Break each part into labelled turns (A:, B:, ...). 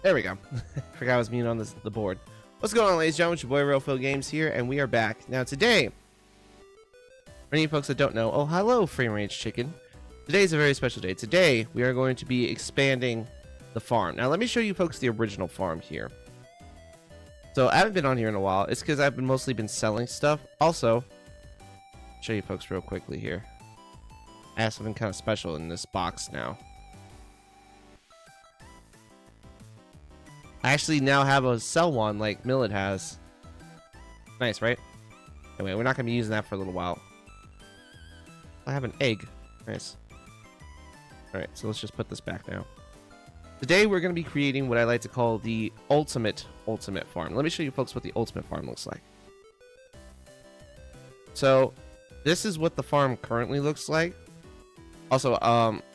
A: There we go. Forgot I was muted on the board. What's going on, ladies and gentlemen? It's your boy RealPhil Games here, and we are back. Now today, for any folks that don't know, oh hello Frame Range Chicken. Today is a very special day. Today, we are going to be expanding the farm. Now let me show you folks the original farm here. So I haven't been on here in a while. It's because I've mostly been selling stuff. Also, show you folks real quickly here. I have something kind of special in this box now. I actually now have a sell one like Millet has. Nice, right? Anyway, we're not going to be using that for a little while. I have an egg. Nice. Alright, so let's just put this back now. Today we're going to be creating what I like to call the ultimate farm. Let me show you folks what the ultimate farm looks like. So, this is what the farm currently looks like. Also,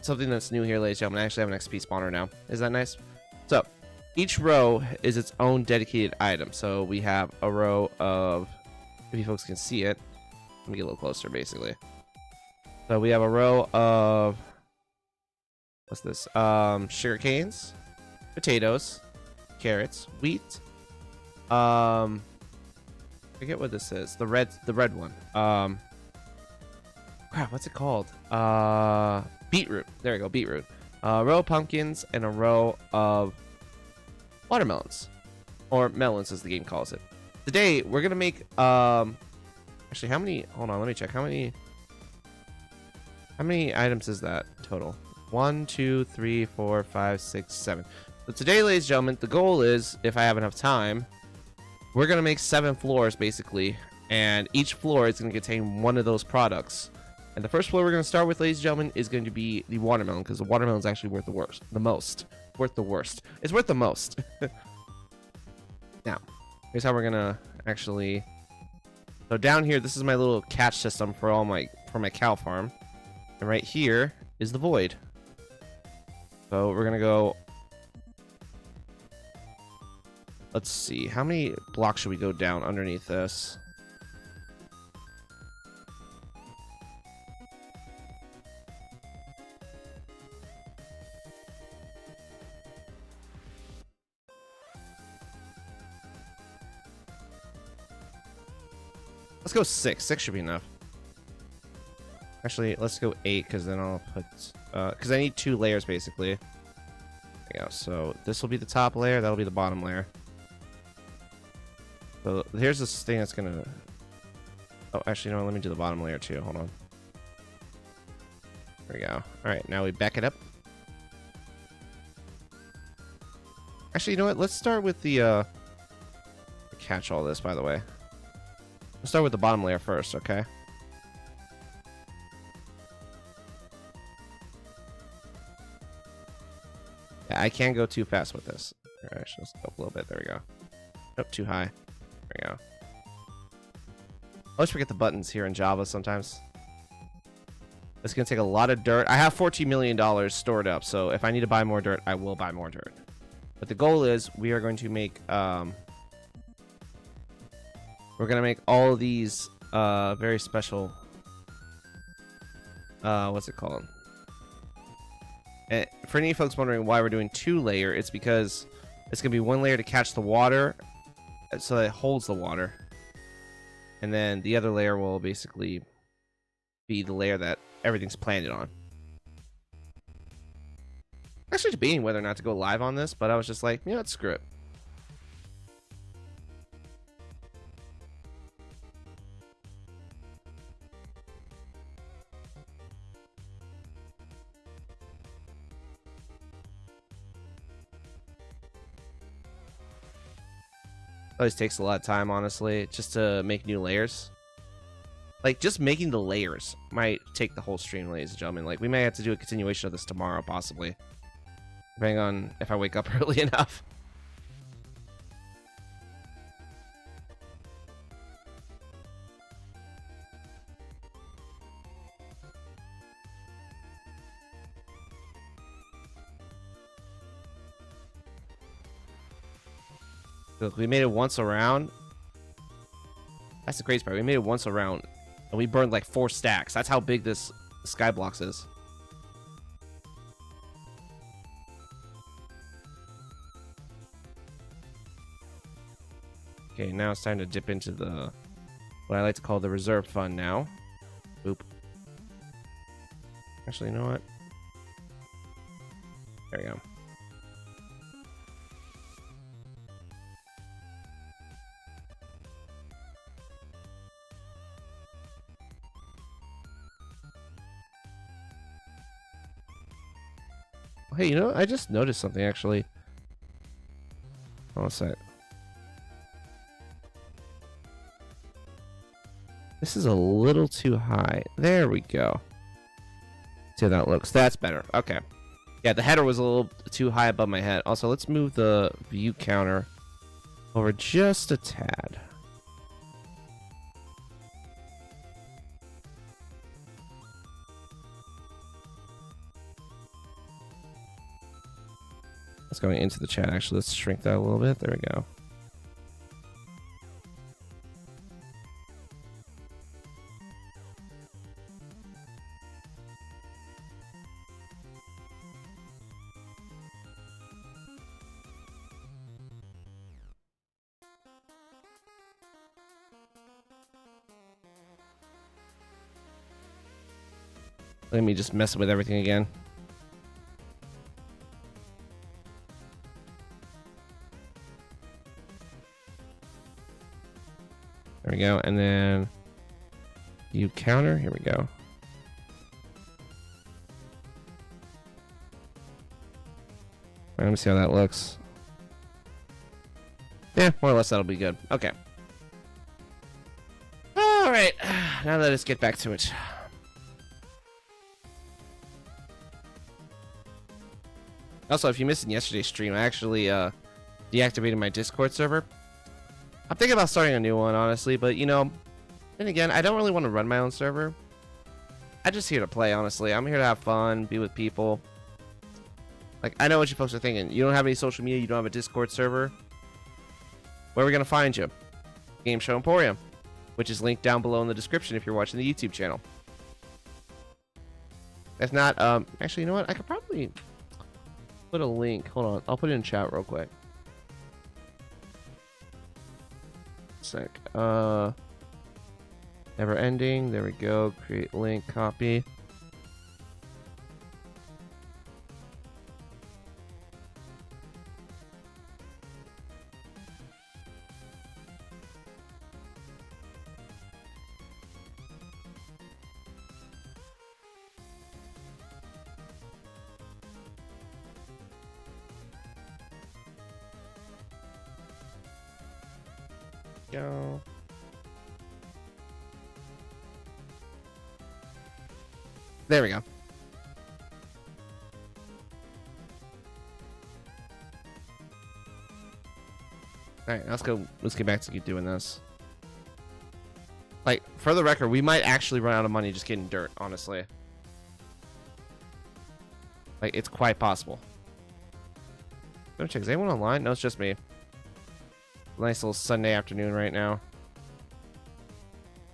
A: something that's new here, ladies and gentlemen, I actually have an XP spawner now. Is that nice? So, each row is its own dedicated item. So we have a row of, if you folks can see it, let me get a little closer basically. So we have a row of, what's this? Sugar canes, potatoes, carrots, wheat. I forget what this is. The red one. Crap, what's it called? Beetroot. There we go, beetroot. A row of pumpkins and a row of watermelons, or melons as the game calls it. Today we're gonna make actually, how many, hold on, let me check how many items is that total. 1 2 3 4 5 6 7. So today, ladies and gentlemen, the goal is, if I have enough time, we're gonna make 7 floors basically, and each floor is gonna contain one of those products. And the first floor we're gonna start with, ladies and gentlemen, is going to be the watermelon, because the watermelon is actually worth the most. Worth the worst. It's worth the most. Now, here's how we're gonna actually. So down here, this is my little catch system for all my cow farm, and right here is the void. So we're gonna go. Let's see, how many blocks should we go down underneath this? Let's go 6. 6 should be enough. Actually, let's go 8, because then I'll put... because I need 2 layers, basically. There we go. So this will be the top layer. That'll be the bottom layer. So here's this thing that's going to... Oh, actually, no, let me do the bottom layer, too. Hold on. There we go. All right, now we back it up. Actually, you know what? Let's start with the... catch all this, by the way. Let's start with the bottom layer first, okay? Yeah, I can't go too fast with this. Alright, let's go up a little bit. There we go. Nope, too high. There we go. I always forget the buttons here in Java sometimes. It's going to take a lot of dirt. I have $14 million stored up, so if I need to buy more dirt, I will buy more dirt. But the goal is, we are going to make... we're gonna make all of these very special. What's it called? And for any folks wondering why we're doing 2 layer, it's because it's gonna be 1 layer to catch the water, so that it holds the water, and then the other layer will basically be the layer that everything's planted on. Actually debating whether or not to go live on this, but I was just like, you know what, screw it. Always takes a lot of time, honestly, just to make new layers. Like, just making the layers might take the whole stream, ladies and gentlemen. Like, we may have to do a continuation of this tomorrow, possibly. Depending on if I wake up early enough. Look, we made it once around. That's the crazy part. We made it once around, and we burned like 4 stacks. That's how big this Skyblocks is. Okay, now it's time to dip into the what I like to call the reserve fund now. Boop. Actually, you know what? There we go. Hey, you know, I just noticed something actually. Hold on a sec. This is a little too high. There we go. See how that looks. That's better. Okay. Yeah, the header was a little too high above my head. Also, let's move the view counter over just a tad. That's going into the chat. Actually, let's shrink that a little bit. There we go. Let me just mess with everything again. There we go. And then view counter. Here we go. All right, let me see how that looks. Yeah, more or less that'll be good. Okay. All right. Now let us get back to it. Also, if you missed yesterday's stream, I actually deactivated my Discord server. I'm thinking about starting a new one, honestly, but you know, then again, I don't really want to run my own server. I'm just here to play, honestly. I'm here to have fun, be with people. Like, I know what you folks are thinking. You don't have any social media, you don't have a Discord server. Where are we going to find you? Game Show Emporium, which is linked down below in the description if you're watching the YouTube channel. If not, actually, you know what? I could probably put a link. Hold on. I'll put it in chat real quick. Sec. Never ending. There we go. Create link, copy. Go. There we go. Alright, let's go. Let's get back to keep doing this. Like, for the record, we might actually run out of money just getting dirt, honestly. Like, it's quite possible. Let me check. Is anyone online? No, it's just me. Nice little Sunday afternoon right now.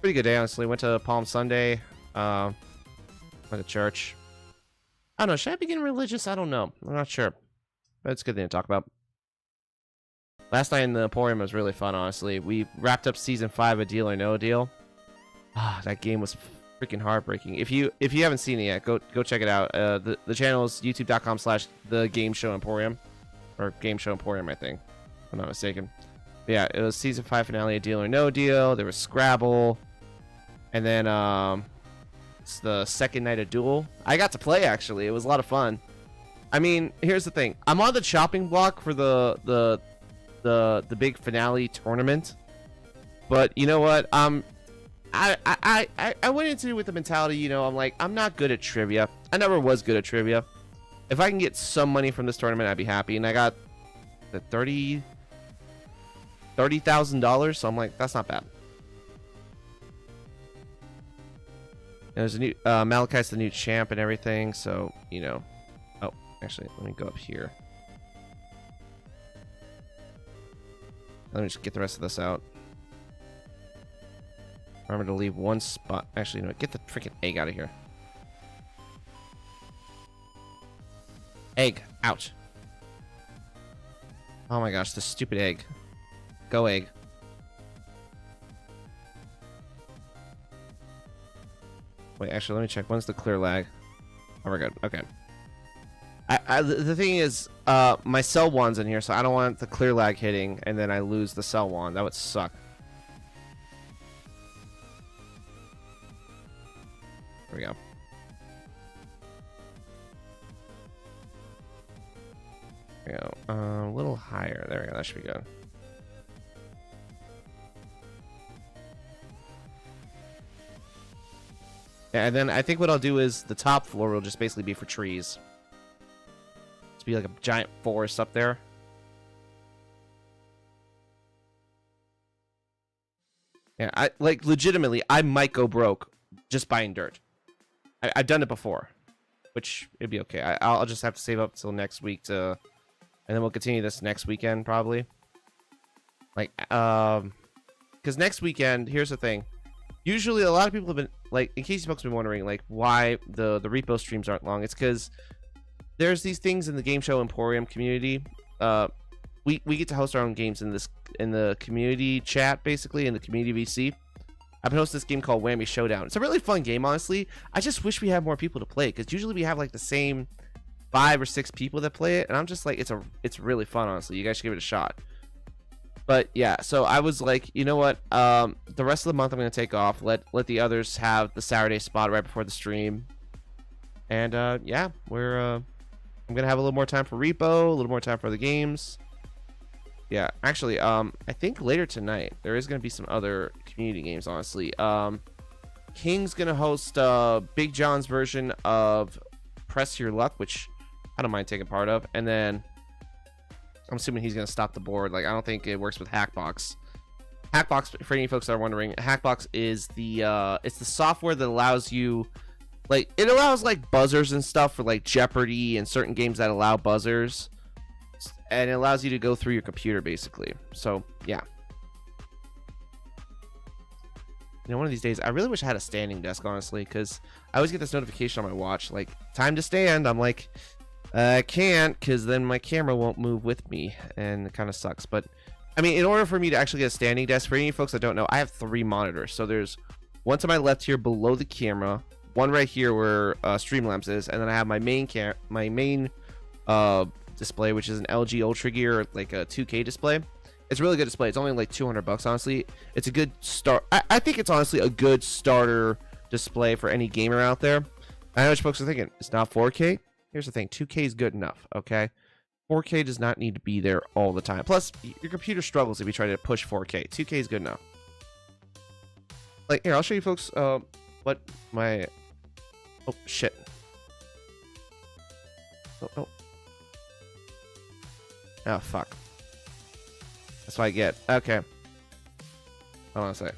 A: Pretty good day, honestly. Went to Palm Sunday. Went to church. I don't know. Should I be getting religious? I don't know. I'm not sure. But it's a good thing to talk about. Last night in the Emporium was really fun, honestly. We wrapped up Season 5 of Deal or No Deal. Ah, that game was freaking heartbreaking. If you haven't seen it yet, go check it out. The channel is youtube.com/thegameshowemporium. Or Game Show Emporium, I think. If I'm not mistaken. But yeah, it was Season 5 finale of Deal or No Deal. There was Scrabble. And then it's the second night of Duel. I got to play, actually. It was a lot of fun. I mean, here's the thing. I'm on the chopping block for the big finale tournament. But you know what? I went into it with the mentality, you know, I'm like, I'm not good at trivia. I never was good at trivia. If I can get some money from this tournament, I'd be happy. And I got the $30,000, so I'm like, that's not bad. There's a new Malachi's the new champ and everything, so you know. Oh, actually, let me go up here. Let me just get the rest of this out. Remember to leave one spot. Actually, no, get the freaking egg out of here. Egg out. Oh my gosh, the stupid egg. Go egg. Wait, actually, let me check. When's the clear lag? Oh, we're good. Okay. The thing is, my cell wand's in here, so I don't want the clear lag hitting, and then I lose the cell wand. That would suck. There we go. There we go. A little higher. There we go. That should be good. Yeah, and then I think what I'll do is the top floor will just basically be for trees. It's be like a giant forest up there. Yeah, I like legitimately, I might go broke just buying dirt. I've done it before, which it'd be okay. I'll just have to save up till next week to, and then we'll continue this next weekend probably. Like, because next weekend, here's the thing. Usually, a lot of people have been like, in case you folks have been wondering, like why the repo streams aren't long. It's because there's these things in the Game Show Emporium community. We get to host our own games in the community chat, basically in the community VC. I've been hosting this game called Whammy Showdown. It's a really fun game, honestly. I just wish we had more people to play it, because usually we have like the same 5 or 6 people that play it, and I'm just like, it's really fun, honestly. You guys should give it a shot. But yeah, so I was like, you know what? The rest of the month I'm gonna take off. Let the others have the Saturday spot right before the stream. And yeah, I'm gonna have a little more time for repo, a little more time for the games. Yeah, actually, I think later tonight there is gonna be some other community games. Honestly, King's gonna host Big John's version of Press Your Luck, which I don't mind taking part of, and then I'm assuming he's gonna stop the board. Like, I don't think it works with Hackbox. Hackbox, for any folks that are wondering, Hackbox is it's the software that allows you, like, it allows like buzzers and stuff for like Jeopardy and certain games that allow buzzers. And it allows you to go through your computer, basically. So, yeah. You know, one of these days, I really wish I had a standing desk, honestly, because I always get this notification on my watch, like, time to stand. I'm like, I can't, because then my camera won't move with me, and it kind of sucks. But, I mean, in order for me to actually get a standing desk, for any folks that don't know, I have 3 monitors. So there's one to my left here below the camera, one right here where Streamlabs is, and then I have my main display, which is an LG Ultra Gear, like a 2K display. It's a really good display. It's only like $200, honestly. It's a good start. I think it's honestly a good starter display for any gamer out there. I know what folks are thinking. It's not 4K. Here's the thing. 2K is good enough, okay? 4K does not need to be there all the time. Plus, your computer struggles if you try to push 4K. 2K is good enough. Like, here, I'll show you folks what my... Oh, shit. Oh. Oh, fuck. That's what I get. Okay. Hold on a sec.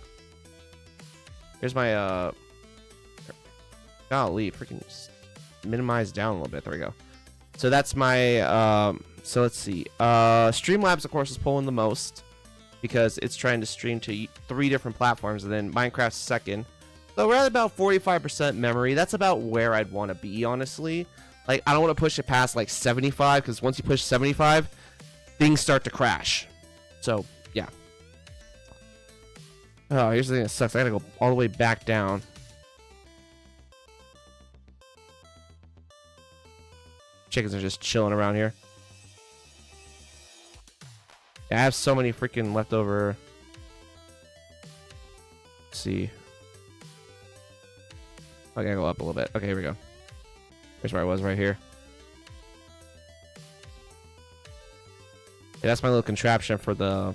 A: Here's my, golly, freaking minimize down a little bit. There we go. So that's my, so let's see. Streamlabs, of course, is pulling the most because it's trying to stream to 3 different platforms, and then Minecraft's second. So we're at about 45% memory. That's about where I'd want to be, honestly. Like, I don't want to push it past, like, 75, because once you push 75... things start to crash. So, yeah. Oh, here's the thing that sucks. I gotta go all the way back down. Chickens are just chilling around here. Yeah, I have so many freaking leftover. Let's see. I gotta go up a little bit. Okay, here we go. Here's where I was, right here. Yeah, that's my little contraption for the...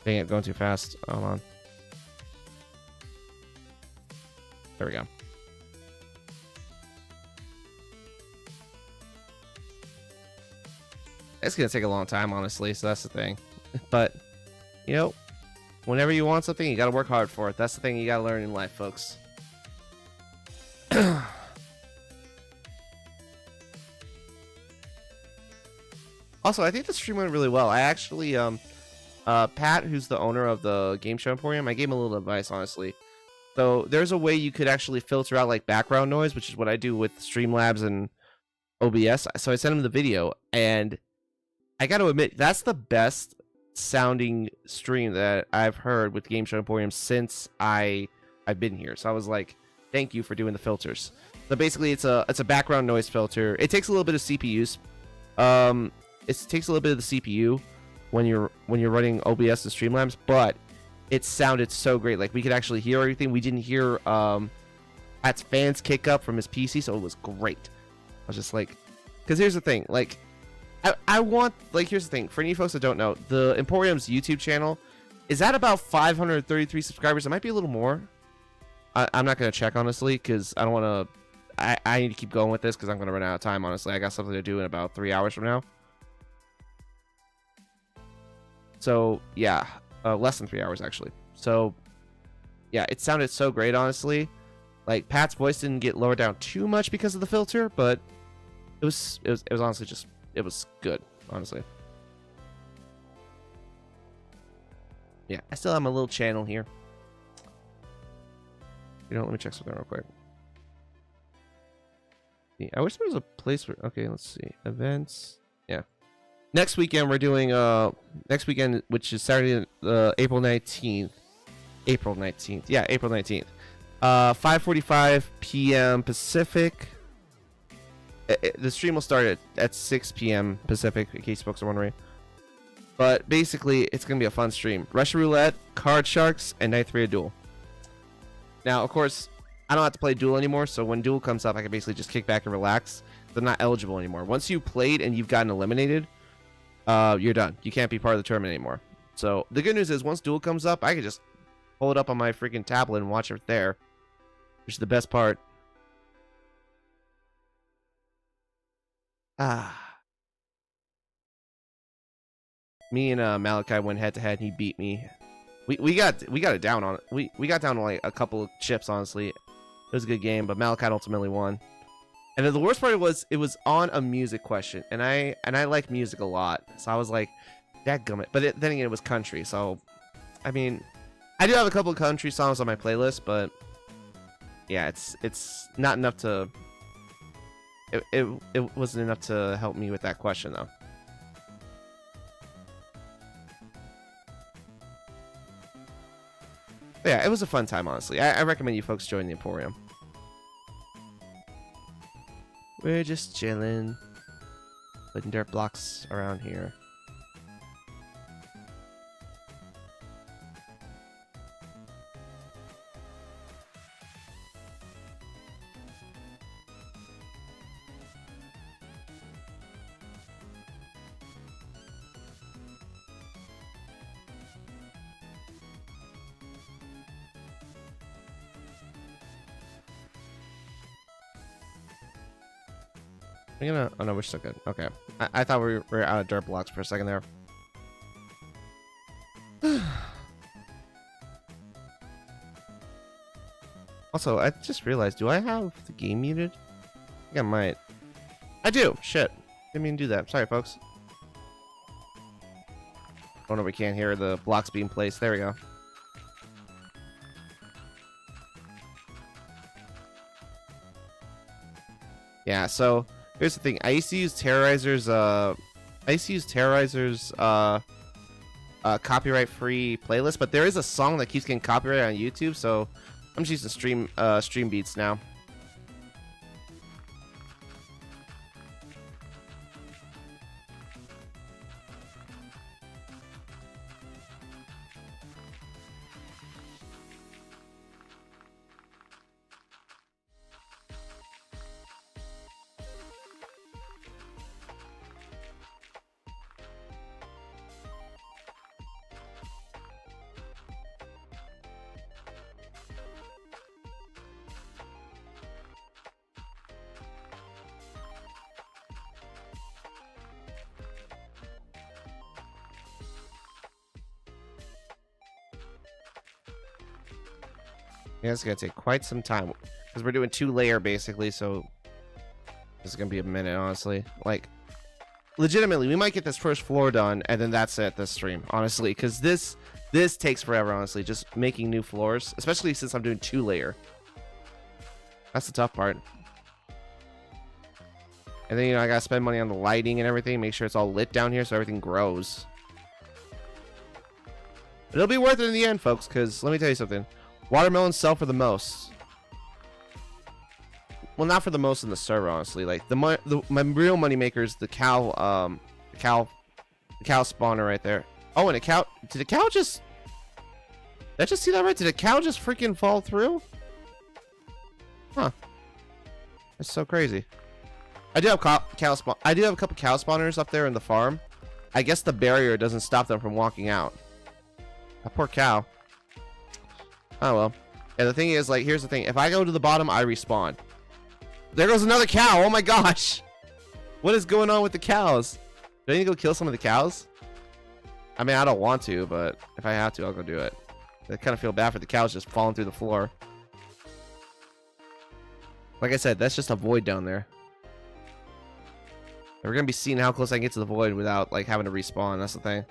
A: Dang it, going too fast. Hold on. There we go. It's gonna take a long time, honestly, so that's the thing. But, you know, whenever you want something, you gotta work hard for it. That's the thing you gotta learn in life, folks. Also, I think the stream went really well. I actually, Pat, who's the owner of the Game Show Emporium, I gave him a little advice, honestly. So there's a way you could actually filter out like background noise, which is what I do with Streamlabs and OBS. So I sent him the video, and I got to admit, that's the best sounding stream that I've heard with Game Show Emporium since I've been here. So I was like, thank you for doing the filters. So basically, it's a background noise filter. It takes a little bit of CPUs. It takes a little bit of the CPU when you're running OBS and Streamlabs, but it sounded so great. Like, we could actually hear everything. We didn't hear Pat's fans kick up from his PC, so it was great. I was just like, because here's the thing, like, I want, like, here's the thing, for any folks that don't know, the Emporium's YouTube channel is at about 533 subscribers. It might be a little more. I'm not going to check, honestly, because I don't want to, I need to keep going with this because I'm going to run out of time, honestly. I got something to do in about 3 hours from now. So, yeah, less than 3 hours, actually. So, yeah, it sounded so great, honestly. Like, Pat's voice didn't get lowered down too much because of the filter, but it was honestly just, it was good, honestly. Yeah, I still have my little channel here. You know, let me check something real quick. Yeah, I wish there was a place where, okay, let's see. Events. Yeah. Next weekend we're doing next weekend, which is Saturday, April 19th. April 19th. Yeah, April 19th. 5:45 p.m. Pacific. The stream will start at 6 p.m. Pacific, in case folks are wondering. But basically, it's going to be a fun stream. Russian Roulette, Card Sharks, and Night 3 of Duel. Now, of course, I don't have to play Duel anymore, so when Duel comes up, I can basically just kick back and relax. They're not eligible anymore. Once you played and you've gotten eliminated, you're done. You can't be part of the tournament anymore. So the good news is, once Duel comes up, I can just pull it up on my freaking tablet and watch it there, which is the best part. Me and Malachi went head to head and he beat me. We got it down on it. We got down to like a couple of chips, honestly. It was a good game, but Malachi ultimately won. And then the worst part was, it was on a music question, and I like music a lot, so I was like, dadgummit. But then again, it was country, so I mean, I do have a couple of country songs on my playlist, but yeah, it's not enough to. It wasn't enough to help me with that question, though. But yeah, it was a fun time, honestly. I recommend you folks join the Emporium. We're just chilling, putting dirt blocks around here. Oh no, we're still good. Okay. I thought we were out of dirt blocks for a second there. Also, I just realized, do I have the game muted? I think I might. I do! Shit. Didn't mean to do that. Sorry, folks. Oh no, we can't hear the blocks being placed. There we go. Yeah, so here's the thing. I used to use Terrorizer's copyright-free playlist, but there is a song that keeps getting copyrighted on YouTube, so I'm just using stream beats now. Yeah, it's gonna take quite some time because we're doing 2-layer basically, so this is gonna be a minute, honestly. Like, legitimately, we might get this first floor done and then that's it. This stream, honestly, because this takes forever, honestly. Just making new floors, especially since I'm doing 2-layer. That's the tough part. And then, you know, I gotta spend money on the lighting and everything. Make sure it's all lit down here so everything grows. It'll be worth it in the end, folks, because let me tell you something. Watermelons sell for the most. Well, not for the most in the server, honestly. Like my real money maker is the cow spawner right there. Oh, and did a cow just... Did I just see that right? Did a cow just freaking fall through? Huh. That's so crazy. I do have I do have a couple cow spawners up there in the farm. I guess the barrier doesn't stop them from walking out. That poor cow. Oh well. Yeah, the thing is, like, here's the thing. If I go to the bottom, I respawn. There goes another cow. Oh my gosh. What is going on with the cows? Do I need to go kill some of the cows? I mean, I don't want to, but if I have to, I'll go do it. I kind of feel bad for the cows just falling through the floor. Like I said, that's just a void down there. We're going to be seeing how close I can get to the void without, like, having to respawn. That's the thing.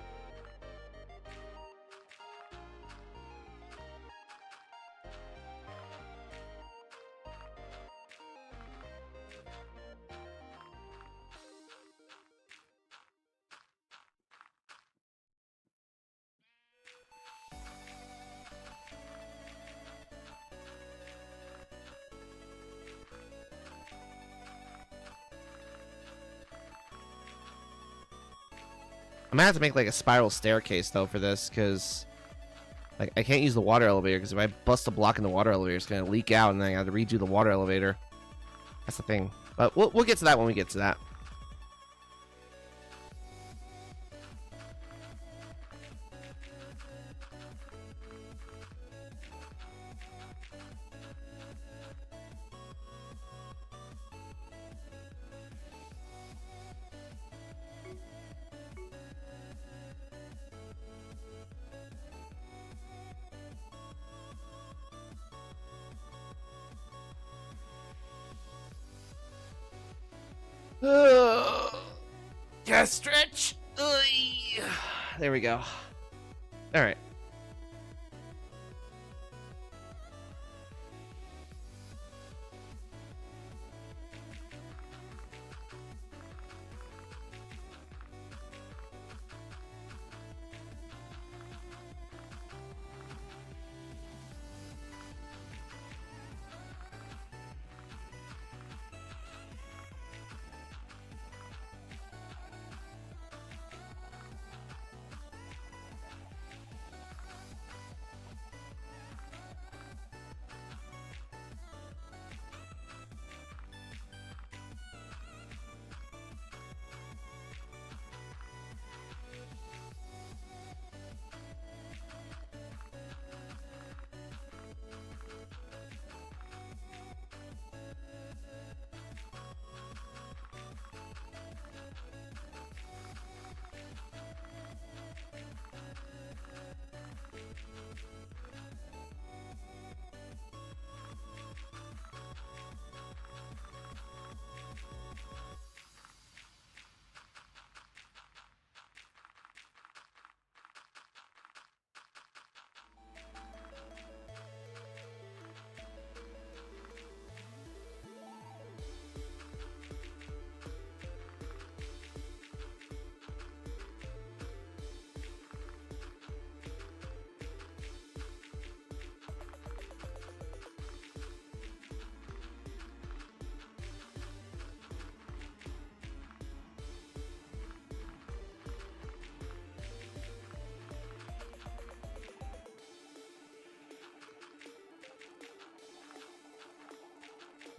A: I'm gonna have to make like a spiral staircase though for this, because like I can't use the water elevator, because if I bust a block in the water elevator, it's gonna leak out, and then I have to redo the water elevator. That's the thing. But we'll get to that when we get to that. Yeah, stretch. There we go. All right.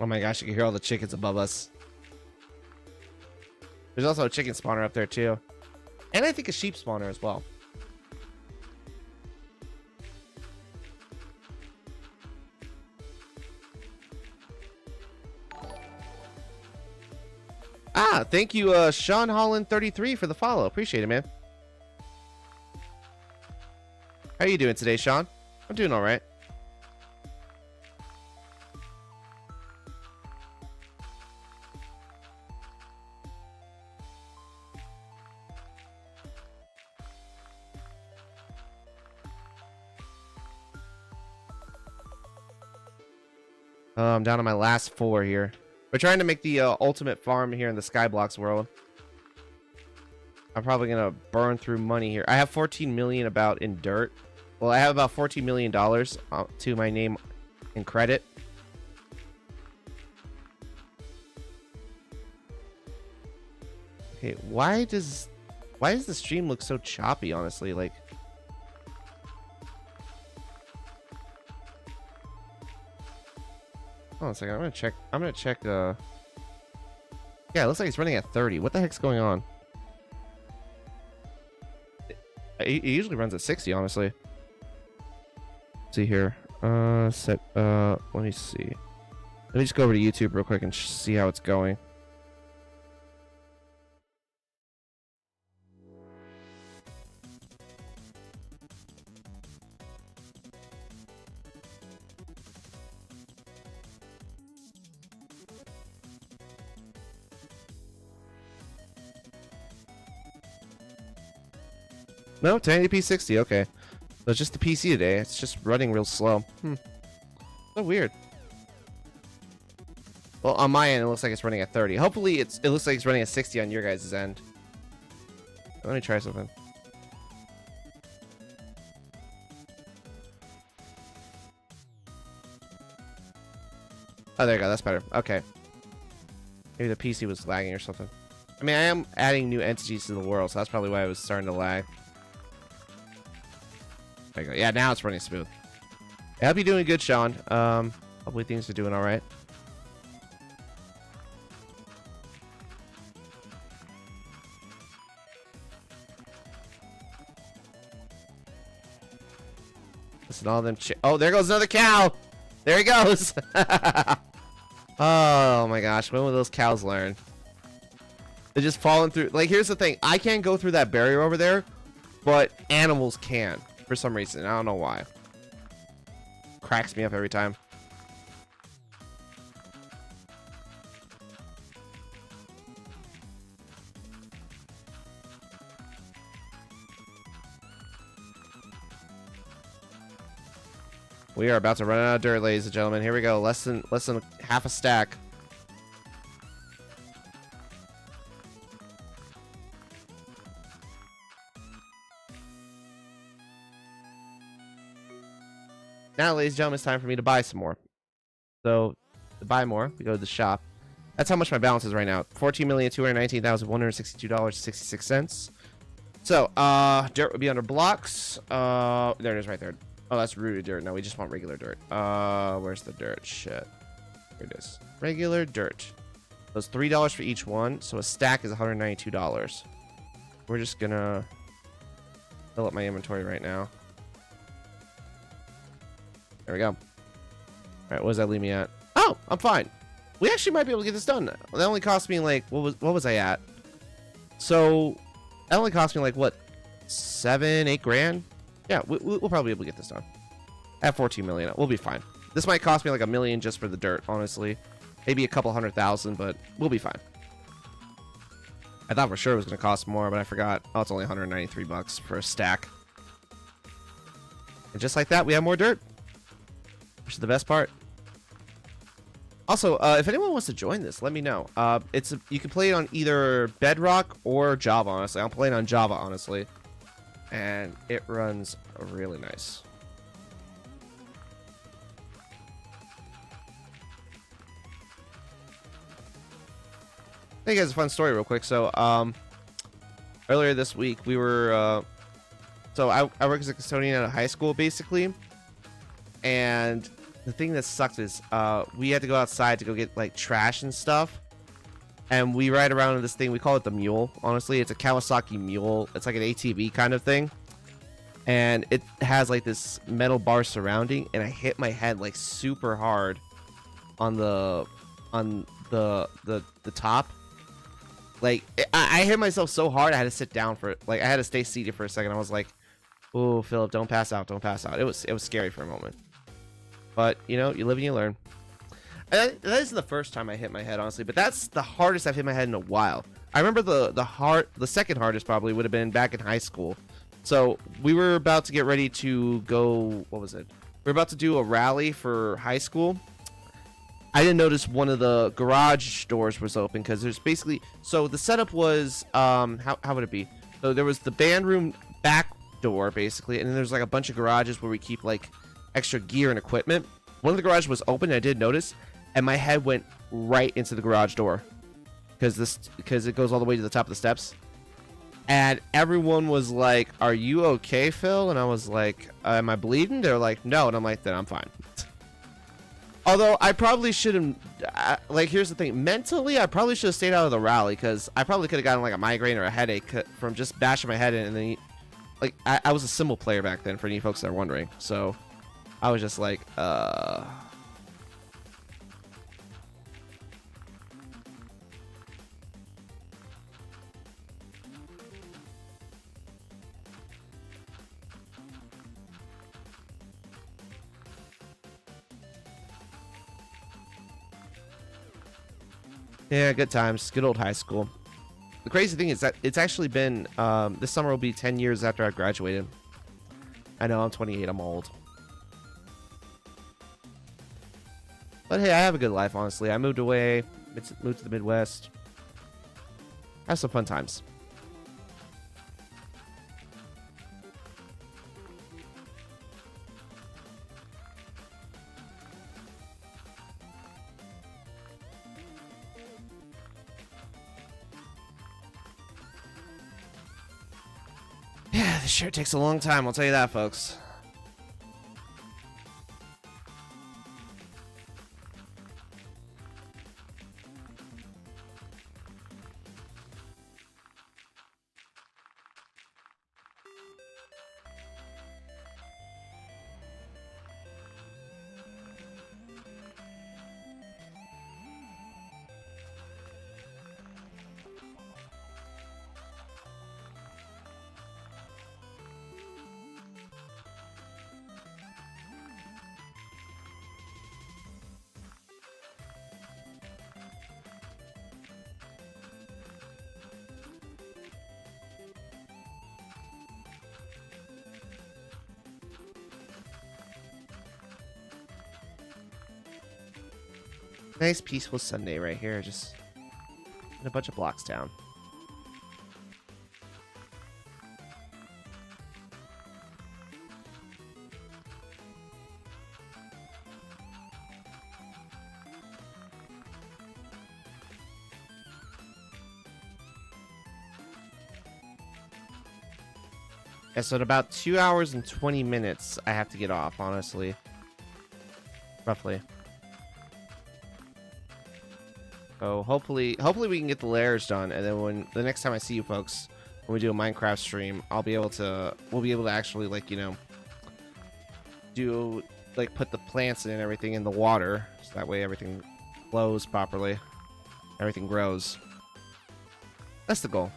A: Oh my gosh, you can hear all the chickens above us. There's also a chicken spawner up there too. And I think a sheep spawner as well. Ah, thank you, Sean Holland 33 for the follow. Appreciate it, man. How are you doing today, Sean? I'm doing all right. I'm down to my last 4 here. We're trying to make the ultimate farm here in the Skyblocks world. I'm probably gonna burn through money here. I have 14 million about in dirt. Well, I have about $14 million to my name in credit. Okay, why does the stream look so choppy, honestly? Like, hold on a second. I'm gonna check yeah, it looks like it's running at 30. What the heck's going on? It usually runs at 60, honestly. Let's see here. Let me see. Let me just go over to YouTube real quick and see how it's going. No, 1080p 60, okay. So it's just the PC today. It's just running real slow. So weird. Well, on my end, it looks like it's running at 30. Hopefully, it looks like it's running at 60 on your guys' end. Let me try something. Oh, there you go. That's better. Okay. Maybe the PC was lagging or something. I mean, I am adding new entities to the world, so that's probably why it was starting to lag. There you go. Yeah, now it's running smooth. I hope you're doing good, Sean. Hopefully things are doing all right. Listen, all them. Oh, there goes another cow. There he goes. Oh my gosh, when will those cows learn? They're just falling through. Like, here's the thing. I can't go through that barrier over there, but animals can. For some reason. I don't know why. Cracks me up every time. We are about to run out of dirt, ladies and gentlemen. Here we go. Less than half a stack. Now, ladies and gentlemen, it's time for me to buy some more. So, to buy more, we go to the shop. That's how much my balance is right now. $14,219,162.66. So, dirt would be under blocks. There it is right there. Oh, that's rooted dirt. No, we just want regular dirt. Where's the dirt? Shit. Here it is. Regular dirt. So it's $3 for each one. So a stack is $192. We're just gonna fill up my inventory right now. There we go. All right, what does that leave me at? Oh, I'm fine. We actually might be able to get this done. That only cost me like what was I at? So that only cost me like what, 7-8 grand? Yeah, we'll probably be able to get this done. At 14 million, we'll be fine. This might cost me like $1 million just for the dirt, honestly. Maybe a couple $100,000, but we'll be fine. I thought for sure it was going to cost more, but I forgot. Oh, it's only 193 bucks for a stack. And just like that, we have more dirt. Which is the best part. Also, if anyone wants to join this, let me know. You can play it on either Bedrock or Java, honestly. I'm playing on Java, honestly. And it runs really nice. I think it's a fun story real quick. So, earlier this week, we were... so, I work as a custodian at a high school, basically. And the thing that sucked is we had to go outside to go get like trash and stuff, and we ride around in this thing. We call it the Mule. Honestly, it's a Kawasaki Mule. It's like an ATV kind of thing, and it has like this metal bar surrounding. And I hit my head like super hard on the top. Like I hit myself so hard I had to sit down for it. Like I had to stay seated for a second. I was like, "Oh, Philip, don't pass out, don't pass out." It was scary for a moment. But, you know, you live and you learn. And that isn't the first time I hit my head, honestly. But that's the hardest I've hit my head in a while. I remember the second hardest probably would have been back in high school. So we were about to get ready to go. What was it? We were about to do a rally for high school. I didn't notice one of the garage doors was open because there's basically. So the setup was how would it be? So there was the band room back door basically, and then there's like a bunch of garages where we keep like extra gear and equipment. One of the garages was open, and I did notice, and my head went right into the garage door because it goes all the way to the top of the steps. And everyone was like, "Are you okay, Phil?" And I was like, "Am I bleeding?" They're like, "No," and I'm like, "Then I'm fine." Although I probably shouldn't. Like, here's the thing: mentally, I probably should have stayed out of the rally because I probably could have gotten like a migraine or a headache from just bashing my head in. And then, like, I was a cymbal player back then, for any folks that are wondering. So I was just like, Yeah, good times. Good old high school. The crazy thing is that it's actually been, this summer will be 10 years after I graduated. I know, I'm 28, I'm old. But hey, I have a good life, honestly. I moved away, moved to the Midwest. Have some fun times. Yeah, this sure takes a long time, I'll tell you that, folks. Nice peaceful Sunday right here, just in a bunch of blocks down. Yeah, so in about 2 hours and 20 minutes, I have to get off, honestly. Roughly. So hopefully we can get the layers done, and then when the next time I see you folks, when we do a Minecraft stream, we'll be able to actually, like, you know, do, like, put the plants and everything in the water, so that way everything flows properly, everything grows. That's the goal.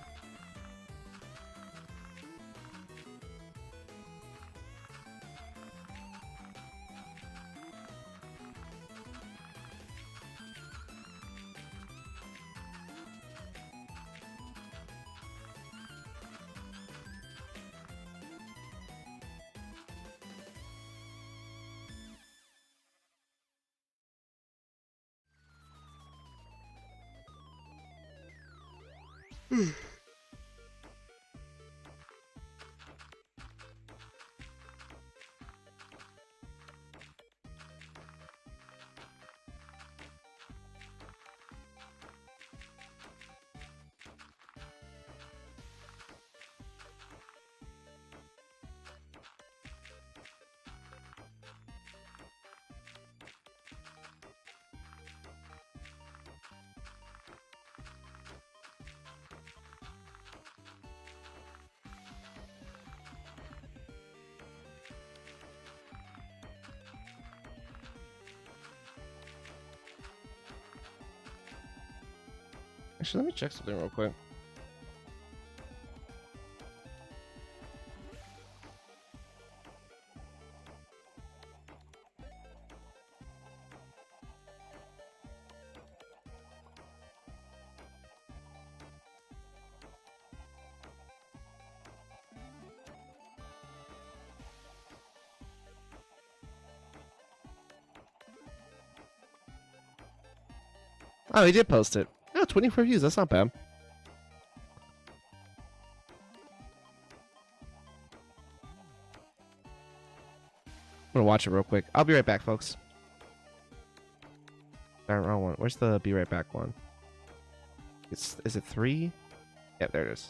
A: Actually, let me check something real quick. Oh, he did post it. Oh, 24 views. That's not bad. gonna watch it real quick. I'll be right back, folks. Darn, wrong one. Where's the be right back one? Is it 3? Yeah, there it is.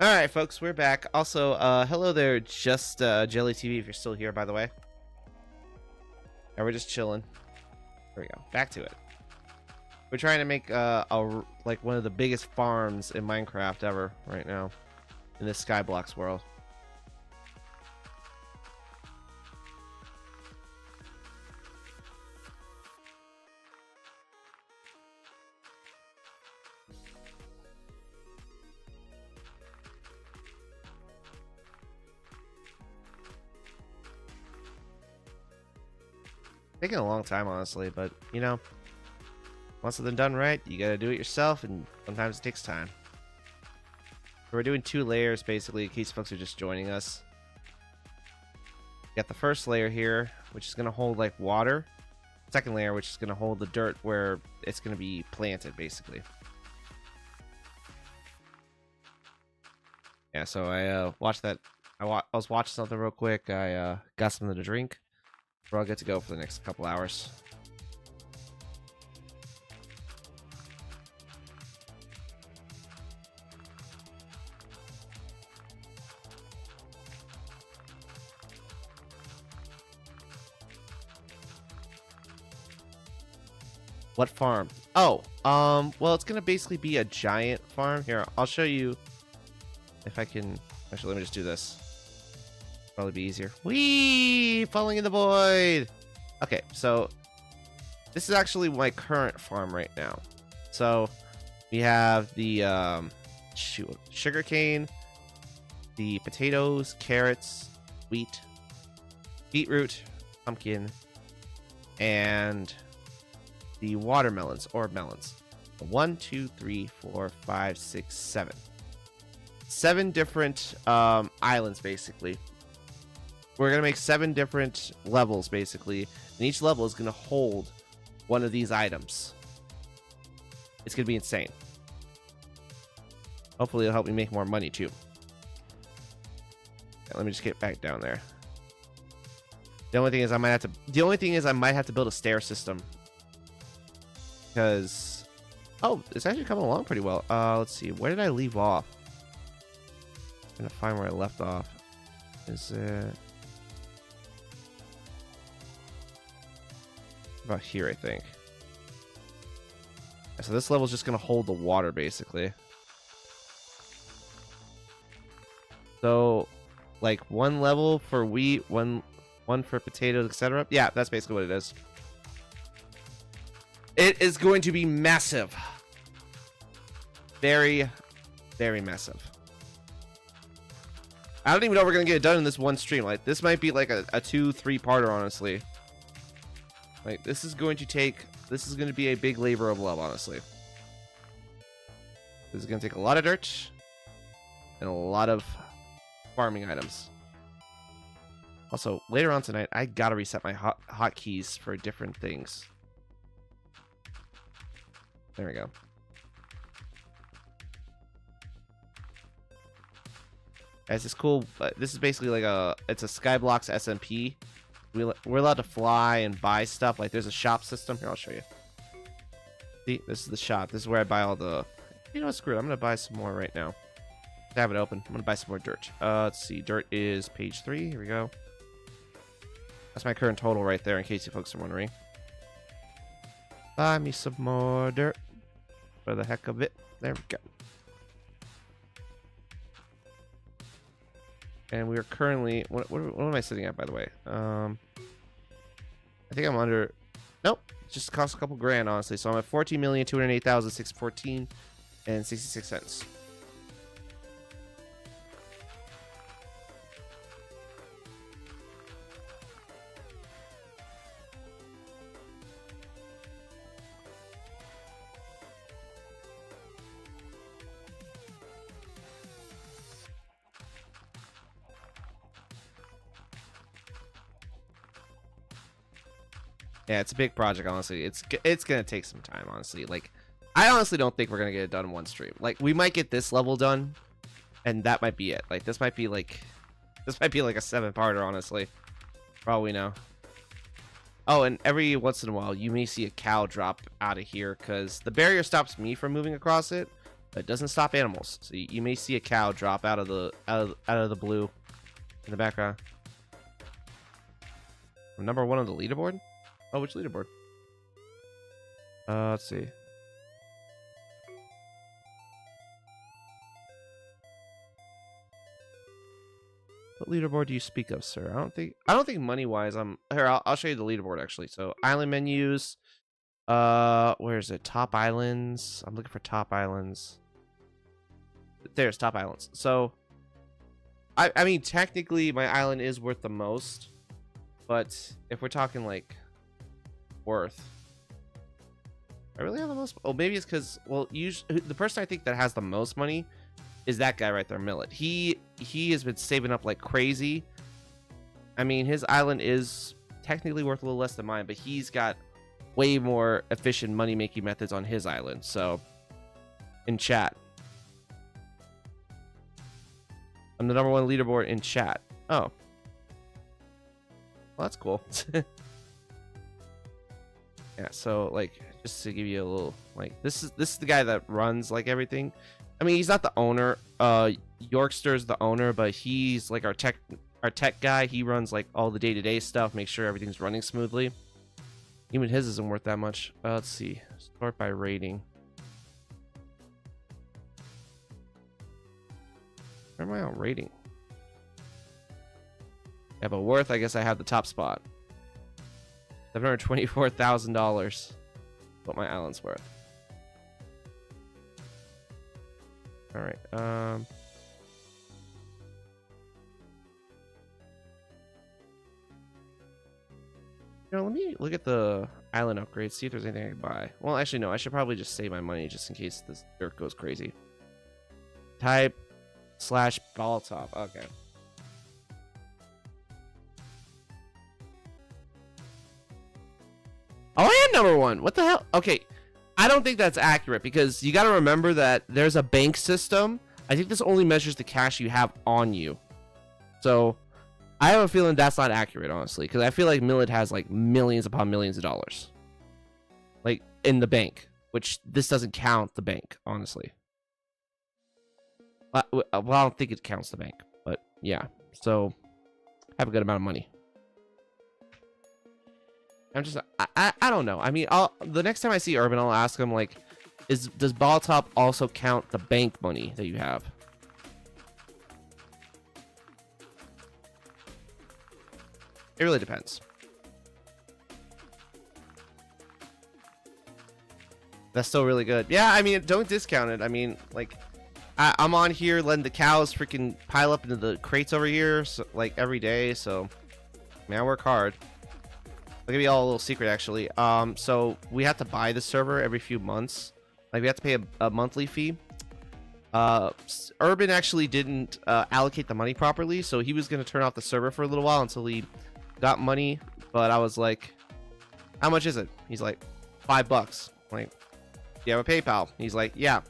A: All right, folks, we're back. Also, hello there, just Jelly TV, if you're still here, by the way. And we're just chilling. There we go. Back to it. We're trying to make like one of the biggest farms in Minecraft ever right now in this Skyblocks world. Taking a long time, honestly, but you know, once it's done right, you gotta do it yourself, and sometimes it takes time. So we're doing 2 layers basically in case folks are just joining us. Got the first layer here, which is gonna hold like water. Second layer, which is gonna hold the dirt where it's gonna be planted, basically. Yeah, so I watched that. I was watching something real quick. I got something to drink. We're all good to go for the next couple hours. What farm? Oh, well, it's gonna basically be a giant farm. Here, I'll show you if I can. Actually, let me just do this. Probably be easier. Whee! Falling in the void. Okay, so this is actually my current farm right now. So we have the sugarcane, the potatoes, carrots, wheat, beetroot, pumpkin, and the watermelons or melons. 1, 2, 3, 4, 5, 6, 7. 7 different islands, basically. We're gonna make 7 different levels, basically, and each level is gonna hold one of these items. It's gonna be insane. Hopefully, it'll help me make more money too. Okay, let me just get back down there. The only thing is I might have to build a stair system. Because, oh, it's actually coming along pretty well. Let's see, where did I leave off? I'm trying to find where I left off. Is it about here, I think. So this level is just gonna hold the water, basically. So, like 1 level for wheat, one for potatoes, etc. Yeah, that's basically what it is. It is going to be massive. Very, very massive. I don't even know if we're gonna get it done in this one stream. Like, this might be like a 2-3 parter, honestly. Like, this is going to be a big labor of love, honestly. This is gonna take a lot of dirt and a lot of farming items. Also, later on tonight, I gotta reset my hotkeys for different things. There we go. Guys, it's cool. This is basically like it's a Skyblocks SMP. We're allowed to fly and buy stuff. Like, there's a shop system. Here, I'll show you. See, this is the shop. This is where I buy all the... You know what, screw it. I'm going to buy some more right now. I have it open. I'm going to buy some more dirt. Let's see. Dirt is page 3. Here we go. That's my current total right there, in case you folks are wondering. Buy me some more dirt. For the heck of it. There we go. And we are currently... What am I sitting at, by the way? I think I'm under... Nope. It just cost a couple grand, honestly. So I'm at 14,208,614 and 66 cents. Yeah, it's a big project, honestly. It's gonna take some time, honestly. Like, I honestly don't think we're gonna get it done in one stream. Like, we might get this level done, and that might be it. Like, this might be like a 7-parter, honestly. For all we know. Oh, and every once in a while, you may see a cow drop out of here, because the barrier stops me from moving across it, But it doesn't stop animals. So you may see a cow drop out of the blue in the background. I'm number 1 on the leaderboard. Oh, which leaderboard? Let's see. What leaderboard do you speak of, sir? I don't think money wise I'm here. I'll show you the leaderboard actually. So island menus. Where is it? Top islands. I'm looking for top islands. There's top islands. So I mean technically my island is worth the most, but if we're talking like worth, I really have the most. Oh, maybe it's because, well, usually the person I think that has the most money is that guy right there, Millet. He has been saving up like crazy. I mean, his island is technically worth a little less than mine, but he's got way more efficient money making methods on his island. So in chat, I'm the number 1 leaderboard in chat. Oh, well, that's cool. Yeah, so like just to give you a little, like, this is the guy that runs like everything. I mean, he's not the owner. Yorkster's the owner, but he's like our tech guy. He runs like all the day-to-day stuff, make sure everything's running smoothly. Even his isn't worth that much. Let's see. Sort by rating. Where am I on rating? Yeah, but worth, I guess I have the top spot. $724,000. What my island's worth. All right. You know, let me look at the island upgrades, see if there's anything I can buy. Well, actually, no. I should probably just save my money just in case this dirt goes crazy. Type / ball top. Okay. Oh, I am number 1. What the hell? Okay. I don't think that's accurate because you got to remember that there's a bank system. I think this only measures the cash you have on you. So I have a feeling that's not accurate, honestly, because I feel like Millet has like millions upon millions of dollars, like in the bank, which this doesn't count the bank, honestly. Well, I don't think it counts the bank, but yeah. So I have a good amount of money. I'm just, I don't know. I mean, the next time I see Urban, I'll ask him like, does ball top also count the bank money that you have? It really depends. That's still really good. Yeah, I mean, don't discount it. I mean, like, I'm on here letting the cows freaking pile up into the crates over here, so, like, every day. So, man, I work hard. I'll give you all a little secret, actually. So we have to buy the server every few months. Like, we have to pay a monthly fee. Urban actually didn't allocate the money properly, so he was going to turn off the server for a little while until he got money. But I was like, how much is it? He's like, $5. I'm like, do you have a PayPal? He's like, yeah,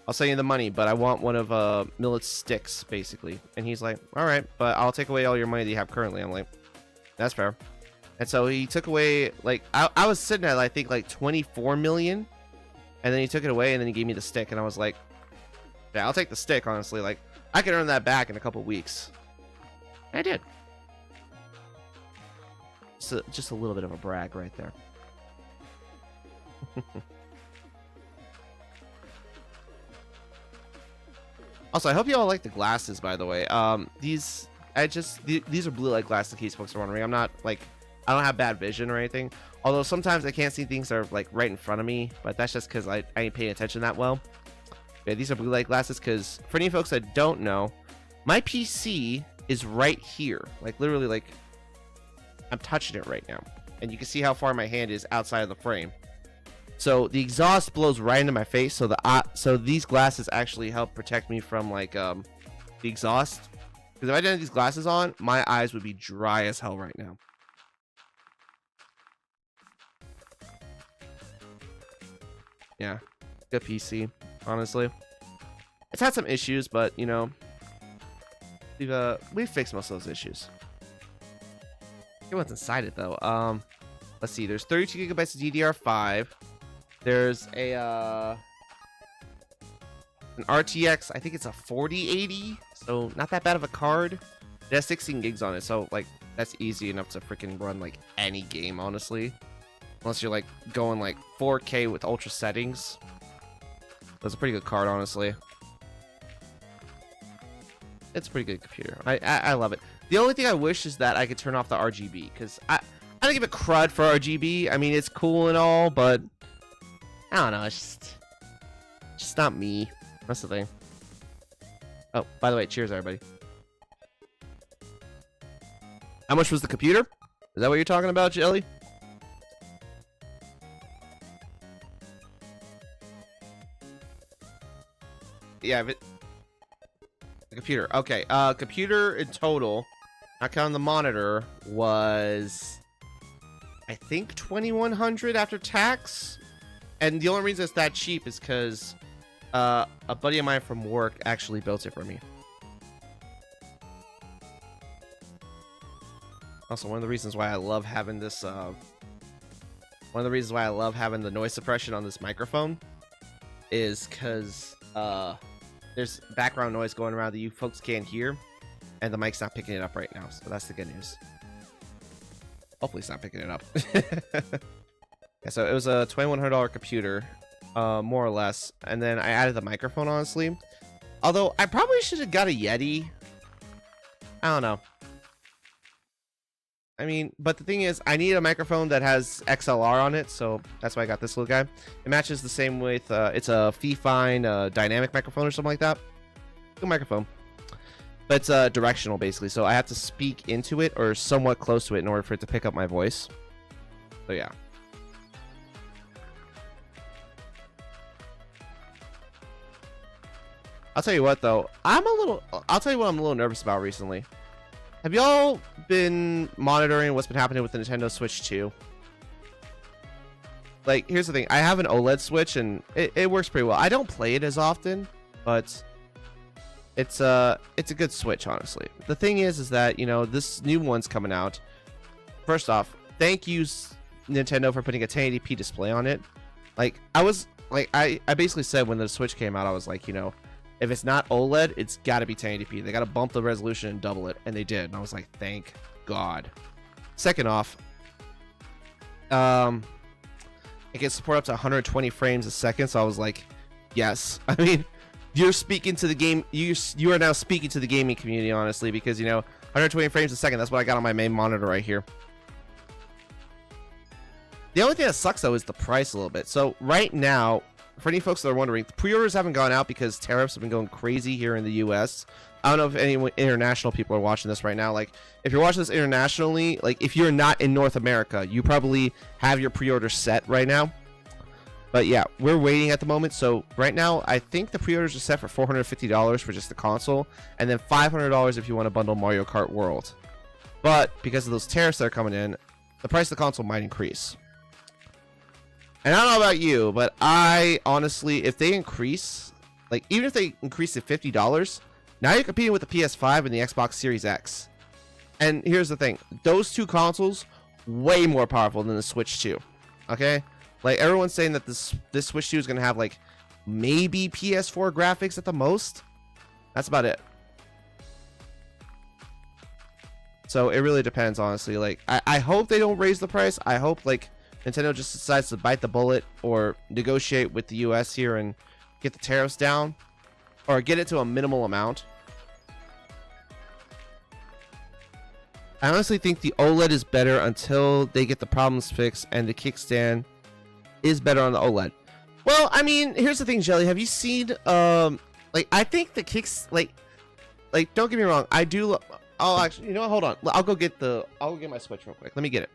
A: I'll send you the money, but I want one of Millet's sticks, basically. And he's like, all right, but I'll take away all your money that you have currently. I'm like, that's fair. And so he took away, like, I was sitting at, I think, like 24 million. And then he took it away, and then he gave me the stick. And I was like, yeah, I'll take the stick, honestly. Like, I can earn that back in a couple weeks. And I did. So, just a little bit of a brag right there. Also, I hope you all like the glasses, by the way. These are blue light glasses, in case folks are wondering. I'm not, like, I don't have bad vision or anything. Although sometimes I can't see things that are like right in front of me, but that's just because I ain't paying attention that well. Yeah, these are blue light glasses because for any folks that don't know, my PC is right here. Like literally, like I'm touching it right now, and you can see how far my hand is outside of the frame. So the exhaust blows right into my face. So so these glasses actually help protect me from like the exhaust. Because if I didn't have these glasses on, my eyes would be dry as hell right now. Yeah, good PC, honestly. It's had some issues, but you know, we've fixed most of those issues. Look what's inside it though. Let's see. There's 32 gigabytes of DDR5. There's a an RTX, I think it's a 4080, so not that bad of a card. It has 16 gigs on it, so like that's easy enough to freaking run like any game, honestly. Unless you're like going like 4K with ultra settings. That's a pretty good card, honestly. It's a pretty good computer. I love it. The only thing I wish is that I could turn off the RGB, because I don't give a crud for RGB. I mean, it's cool and all, but I don't know. It's just not me. That's the thing. Oh, by the way, cheers, everybody. How much was the computer? Is that what you're talking about, Jelly? Yeah, but the computer. Okay, computer in total, not counting the monitor, was I think 2,100 after tax. And the only reason it's that cheap is because a buddy of mine from work actually built it for me. Also, one of the reasons why I love having this, one of the reasons why I love having the noise suppression on this microphone is because there's background noise going around that you folks can't hear, and the mic's not picking it up right now, so that's the good news. Hopefully it's not picking it up. Yeah, so it was a $2,100 computer, more or less, and then I added the microphone, honestly. Although, I probably should have got a Yeti. I don't know. I mean, but the thing is, I need a microphone that has XLR on it, so that's why I got this little guy. It matches the same with, it's a Fifine dynamic microphone or something like that. Good microphone. But it's directional, basically, so I have to speak into it or somewhat close to it in order for it to pick up my voice. So, yeah. I'll tell you what, though. I'll tell you what I'm a little nervous about recently. Have y'all been monitoring what's been happening with the Nintendo Switch 2? Like, here's the thing. I have an OLED Switch, and it works pretty well. I don't play it as often, but it's a good Switch, honestly. The thing is that, you know, this new one's coming out. First off, thank you, Nintendo, for putting a 1080p display on it. Like, I basically said when the Switch came out, I was like, you know, if it's not OLED, it's got to be 1080p. They got to bump the resolution and double it, and they did. And I was like, thank God. Second off, it can support up to 120 frames a second, so I was like, yes. I mean, you're speaking to the game. You are now speaking to the gaming community, honestly, because, you know, 120 frames a second, that's what I got on my main monitor right here. The only thing that sucks, though, is the price a little bit. So right now, for any folks that are wondering, pre-orders haven't gone out because tariffs have been going crazy here in the U.S. I don't know if any international people are watching this right now. Like, if you're watching this internationally, like, if you're not in North America, you probably have your pre-order set right now. But yeah, we're waiting at the moment. So right now, I think the pre-orders are set for $450 for just the console, and then $500 if you want to bundle Mario Kart World. But because of those tariffs that are coming in, the price of the console might increase. And I don't know about you, but I honestly, if they increase, like, even if they increase to $50, now you're competing with the PS5 and the Xbox Series X. And here's the thing, those two consoles, way more powerful than the Switch 2. Okay? Like, everyone's saying that this Switch 2 is going to have, like, maybe PS4 graphics at the most. That's about it. So it really depends, honestly. Like, I hope they don't raise the price. I hope, like, Nintendo just decides to bite the bullet or negotiate with the US here and get the tariffs down, or get it to a minimal amount. I honestly think the OLED is better until they get the problems fixed, and the kickstand is better on the OLED. Well, I mean, here's the thing, Jelly. Have you seen, like, I think the kicks, like, don't get me wrong. I do, I'll actually, you know what, hold on. I'll go get my Switch real quick. Let me get it.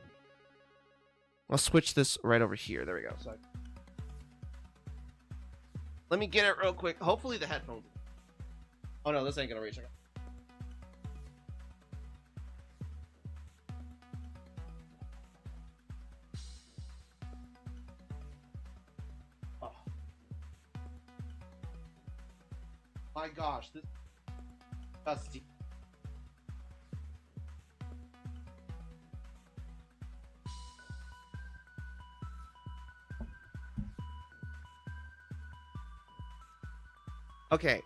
A: I'll switch this right over here. There we go. So let me get it real quick. Hopefully the headphones. Oh no, this ain't gonna reach. Oh. My gosh, this dusty. Okay.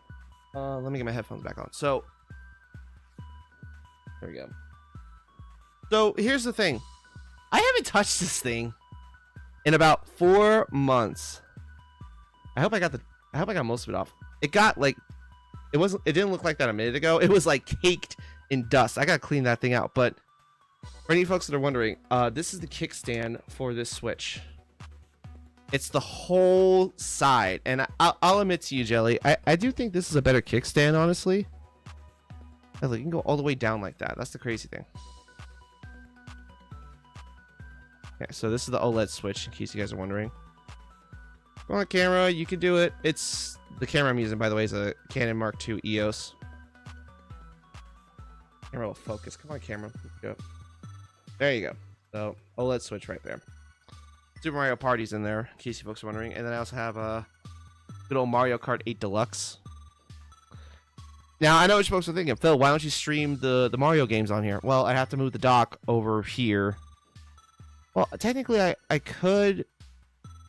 A: Let me get my headphones back on. So, there we go. So here's the thing. I haven't touched this thing in about 4 months. I hope I got most of it off. It got like, it didn't look like that a minute ago. It was like caked in dust. I gotta clean that thing out. But for any folks that are wondering, this is the kickstand for this Switch. It's the whole side, and I'll admit to you, Jelly, I do think this is a better kickstand, honestly. Look, you can go all the way down like that. That's the crazy thing. Okay, so this is the OLED Switch, in case you guys are wondering. Come on, camera, you can do it. It's the camera I'm using, by the way, is a Canon Mark II EOS. Camera will focus. Come on, camera. Go. There you go. So OLED Switch right there. Super Mario Party's in there, in case you folks are wondering. And then I also have a good old Mario Kart 8 Deluxe. Now, I know what you folks are thinking. Phil, why don't you stream the Mario games on here? Well, I have to move the dock over here. Well, technically, I could.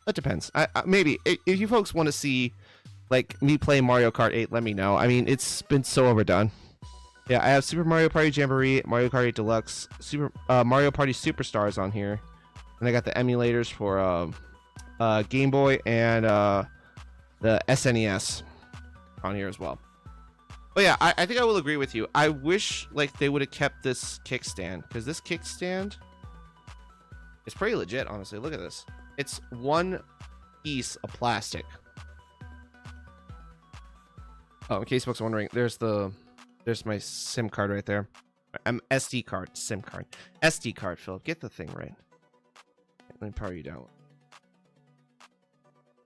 A: That depends. Maybe. If you folks want to see, like, me play Mario Kart 8, let me know. I mean, it's been so overdone. Yeah, I have Super Mario Party Jamboree, Mario Kart 8 Deluxe, Mario Party Superstars on here. And I got the emulators for Game Boy and the SNES on here as well. But yeah, I think I will agree with you. I wish like they would have kept this kickstand, because this kickstand is pretty legit, honestly. Look at this. It's one piece of plastic. Oh, in case folks are wondering, there's my SIM card right there. SD card, SIM card, SD card. Phil, get the thing right. Let me power you down.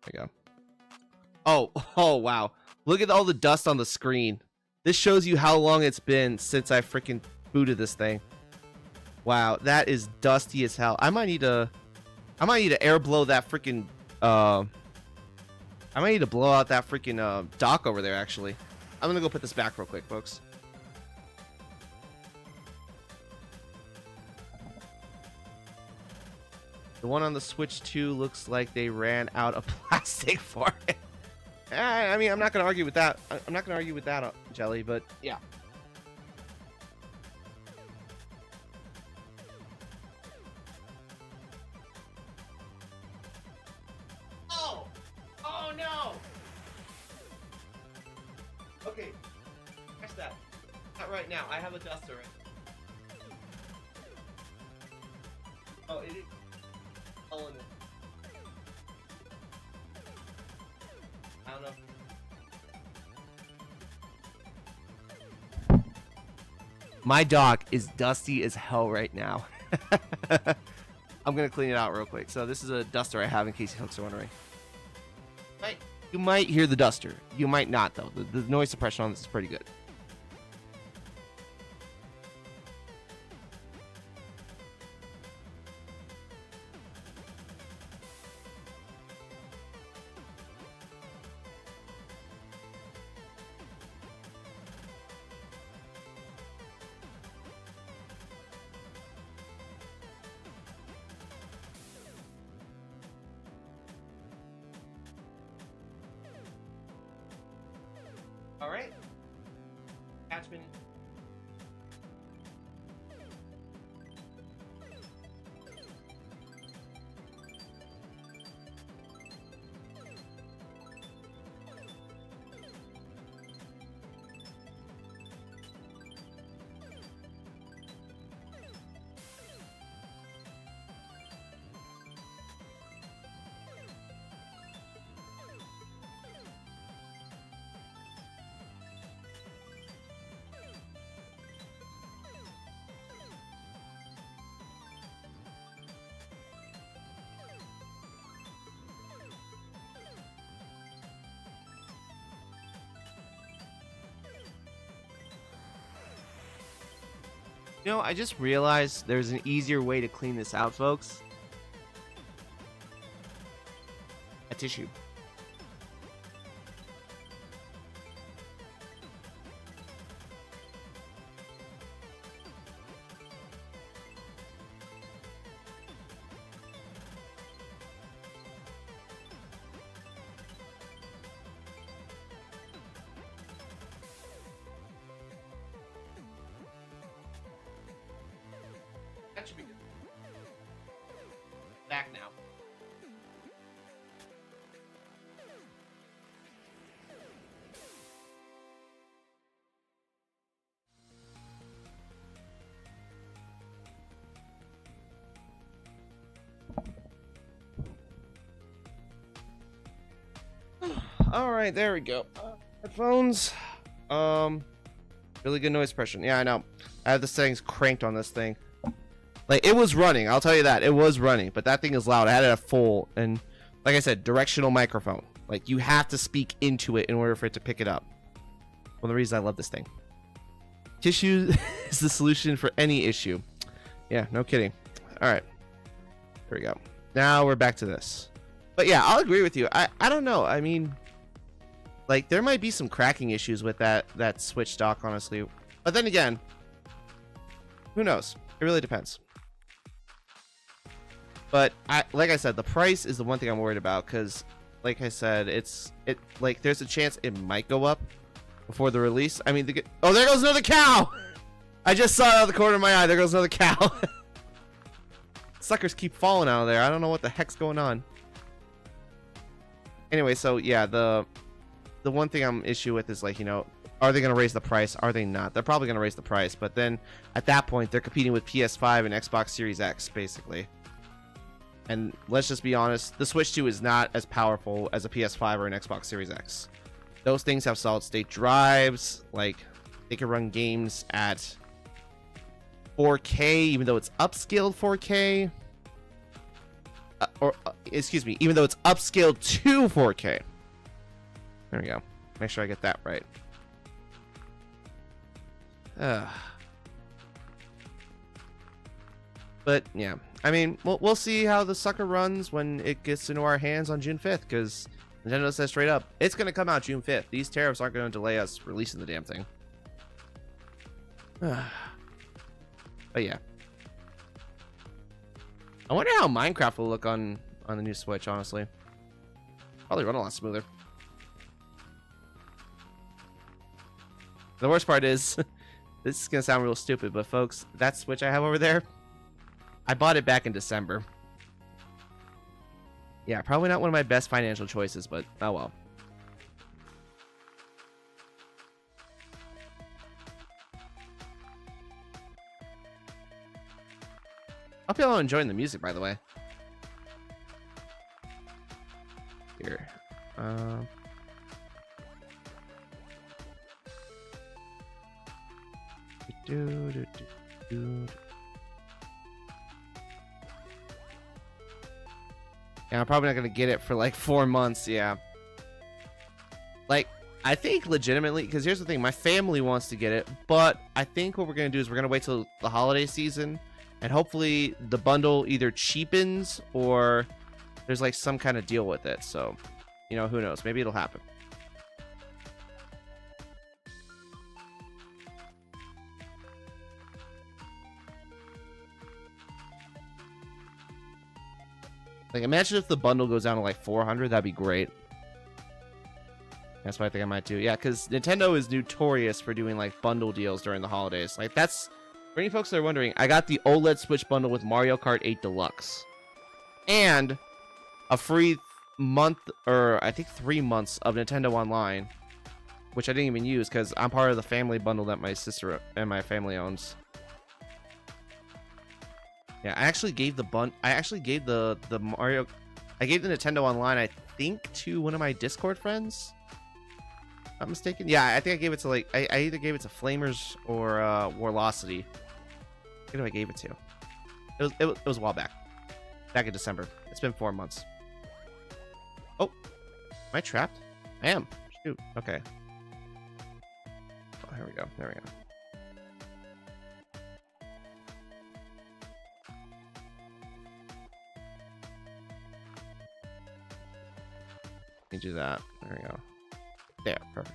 A: There you go. Oh wow. Look at all the dust on the screen. This shows you how long it's been since I freaking booted this thing. Wow, that is dusty as hell. I might need to air blow that freaking I might need to blow out that freaking dock over there actually. I'm gonna go put this back real quick, folks. The one on the Switch 2 looks like they ran out of plastic for it. I mean, I'm not going to argue with that. I'm not going to argue with that, Jelly, but yeah. Oh! Oh, no! Okay. Catch that. Not right now. I have a duster. Oh, it is. I don't know. My dock is dusty as hell right now. I'm gonna clean it out real quick. So this is a duster I have in case you folks are wondering. You might hear the duster. You might not though. The noise suppression on this is pretty good. All right. Attachment. You know, I just realized there's an easier way to clean this out, folks. A tissue. That should be good. Back now. All right, there we go. Headphones. Really good noise suppression. Yeah, I know. I have the settings cranked on this thing. Like, it was running. I'll tell you that. It was running, but that thing is loud. I had it at full, and like I said, directional microphone. Like, you have to speak into it in order for it to pick it up. One of the reasons I love this thing. Tissue is the solution for any issue. Yeah, no kidding. All right. Here we go. Now we're back to this. But yeah, I'll agree with you. I don't know. I mean, like, there might be some cracking issues with that Switch dock, honestly. But then again, who knows? It really depends. But like I said, the price is the one thing I'm worried about, because like I said, like, there's a chance it might go up before the release. I mean, oh, there goes another cow. I just saw it out of the corner of my eye. There goes another cow. Suckers keep falling out of there. I don't know what the heck's going on. Anyway, so yeah, the one thing I'm issue with is, like, you know, are they going to raise the price? Are they not? They're probably going to raise the price, but then at that point, they're competing with PS5 and Xbox Series X, basically. And let's just be honest, the Switch 2 is not as powerful as a PS5 or an Xbox Series X. Those things have solid-state drives. Like, they can run games at 4K, even though it's upscaled 4K. Excuse me, even though it's upscaled to 4K. There we go. Make sure I get that right. But yeah, I mean, we'll see how the sucker runs when it gets into our hands on June 5th, because Nintendo says straight up, it's going to come out June 5th. These tariffs aren't going to delay us releasing the damn thing. But yeah. I wonder how Minecraft will look on the new Switch, honestly. Probably run a lot smoother. The worst part is, this is going to sound real stupid, but folks, that Switch I have over there, I bought it back in December. Yeah, probably not one of my best financial choices, but oh well. Hope y'all are enjoying the music, by the way. Here. Yeah, I'm probably not gonna get it for like 4 months. Yeah. Like, I think legitimately, because here's the thing, my family wants to get it, but I think what we're gonna do is we're gonna wait till the holiday season, and hopefully the bundle either cheapens or there's like some kind of deal with it. So, you know, who knows? Maybe it'll happen. Like, imagine if the bundle goes down to like 400. That'd be great. That's what I think I might do. Yeah, because Nintendo is notorious for doing like bundle deals during the holidays. Like, that's, for any folks that are wondering, I got the OLED Switch bundle with Mario Kart 8 Deluxe and a free month, or I think 3 months of Nintendo Online, which I didn't even use because I'm part of the family bundle that my sister and my family owns. Yeah, I actually gave the Mario, I gave the Nintendo Online, I think, to one of my Discord friends. Not mistaken. Yeah, I think I gave it to like, I either gave it to Flamers or Warlocity. Who do I gave it to? It was a while back in December. It's been 4 months. Oh, am I trapped? I am. Shoot. Okay. Oh, here we go. There we go. Let me do that. There we go. There, perfect.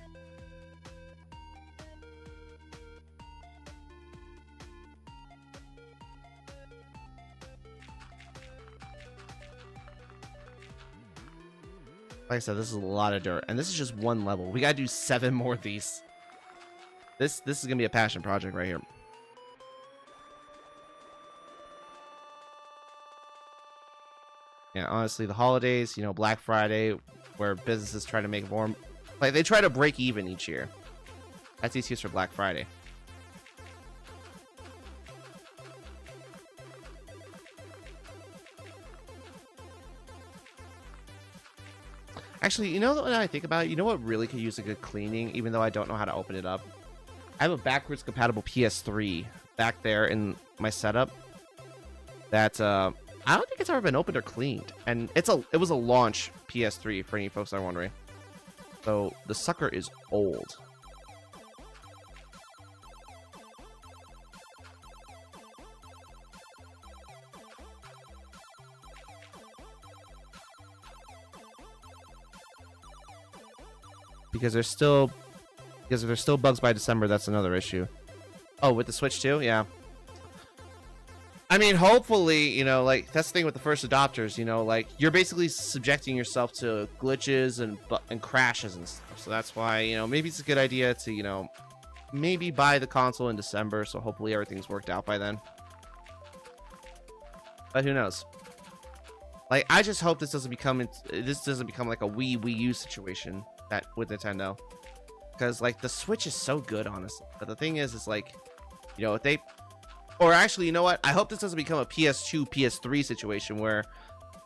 A: Like I said, this is a lot of dirt, and this is just one level. We gotta do 7 more of these. This is gonna be a passion project right here. Yeah, honestly, the holidays, you know, Black Friday, where businesses try to make more, like they try to break even each year. That's the excuse for Black Friday. Actually, you know what I think about it? You know what really could use a good cleaning, even though I don't know how to open it up? I have a backwards compatible PS3 back there in my setup that I don't think it's ever been opened or cleaned. And it was a launch PS3 for any folks that are wondering. So the sucker is old. Because there's still bugs by December, that's another issue. Oh, with the Switch too? Yeah. I mean, hopefully, you know, like that's the thing with the first adopters, you know, like you're basically subjecting yourself to glitches and crashes and stuff. So that's why, you know, maybe it's a good idea to, you know, maybe buy the console in December, so hopefully everything's worked out by then. But who knows? Like, I just hope this doesn't become like a Wii U situation that with Nintendo, because like the Switch is so good, honestly. But the thing is like, you know, if they, or actually, you know what? I hope this doesn't become a PS2, PS3 situation where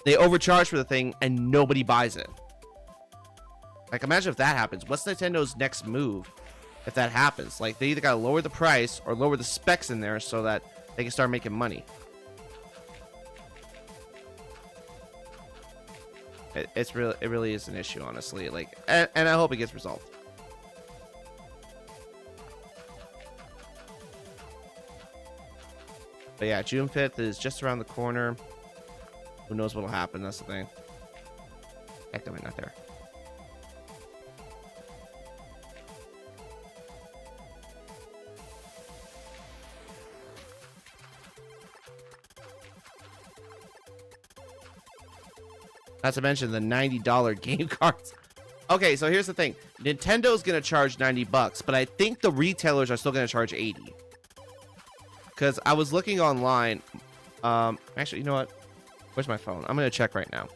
A: they overcharge for the thing and nobody buys it. Like, imagine if that happens. What's Nintendo's next move if that happens? Like, they either gotta lower the price or lower the specs in there so that they can start making money. It really is an issue, honestly. Like, and I hope it gets resolved. But yeah, June 5th is just around the corner. Who knows what'll happen? That's the thing. Heck, that might not there. Not to mention the $90 game cards. Okay, so here's the thing. Nintendo's gonna charge $90, but I think the retailers are still gonna charge $80. Because I was looking online. Actually, you know what? Where's my phone? I'm gonna check right now.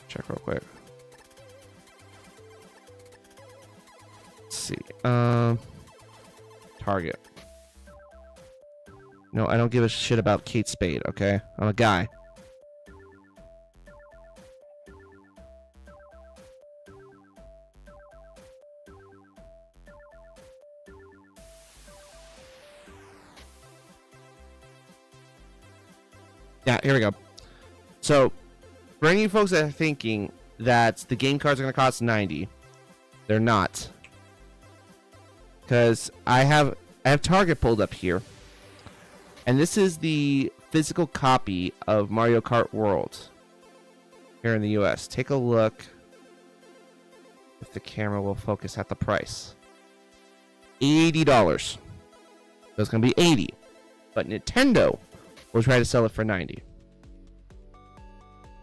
A: Check real quick. Let's see. Target. No, I don't give a shit about Kate Spade, okay? I'm a guy. Yeah, here we go. So, for any folks that are thinking that the game cards are going to cost $90, they're not. Because I have Target pulled up here. And this is the physical copy of Mario Kart World here in the US. Take a look if the camera will focus at the price. $80. So it's going to be $80. But Nintendo will try to sell it for $90.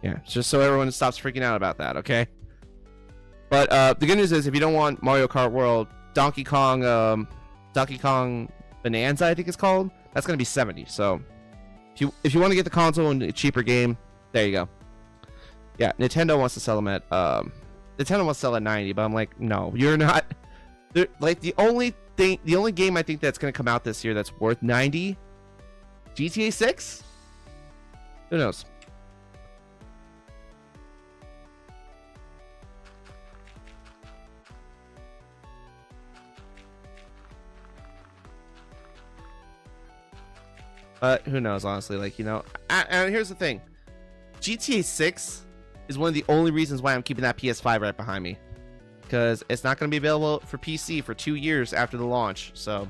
A: Yeah, just so everyone stops freaking out about that, okay? But the good news is, if you don't want Mario Kart World, Donkey Kong Bonanza, I think it's called, that's gonna be $70. So if you want to get the console and a cheaper game, there you go. Yeah, Nintendo wants to sell them at $90, but I'm like, no, you're not. Like, the only game I think that's gonna come out this year that's worth $90, GTA 6. Who knows? Who knows, honestly. Like, you know, and here's the thing. GTA 6 is one of the only reasons why I'm keeping that PS5 right behind me. Because it's not going to be available for PC for 2 years after the launch. So,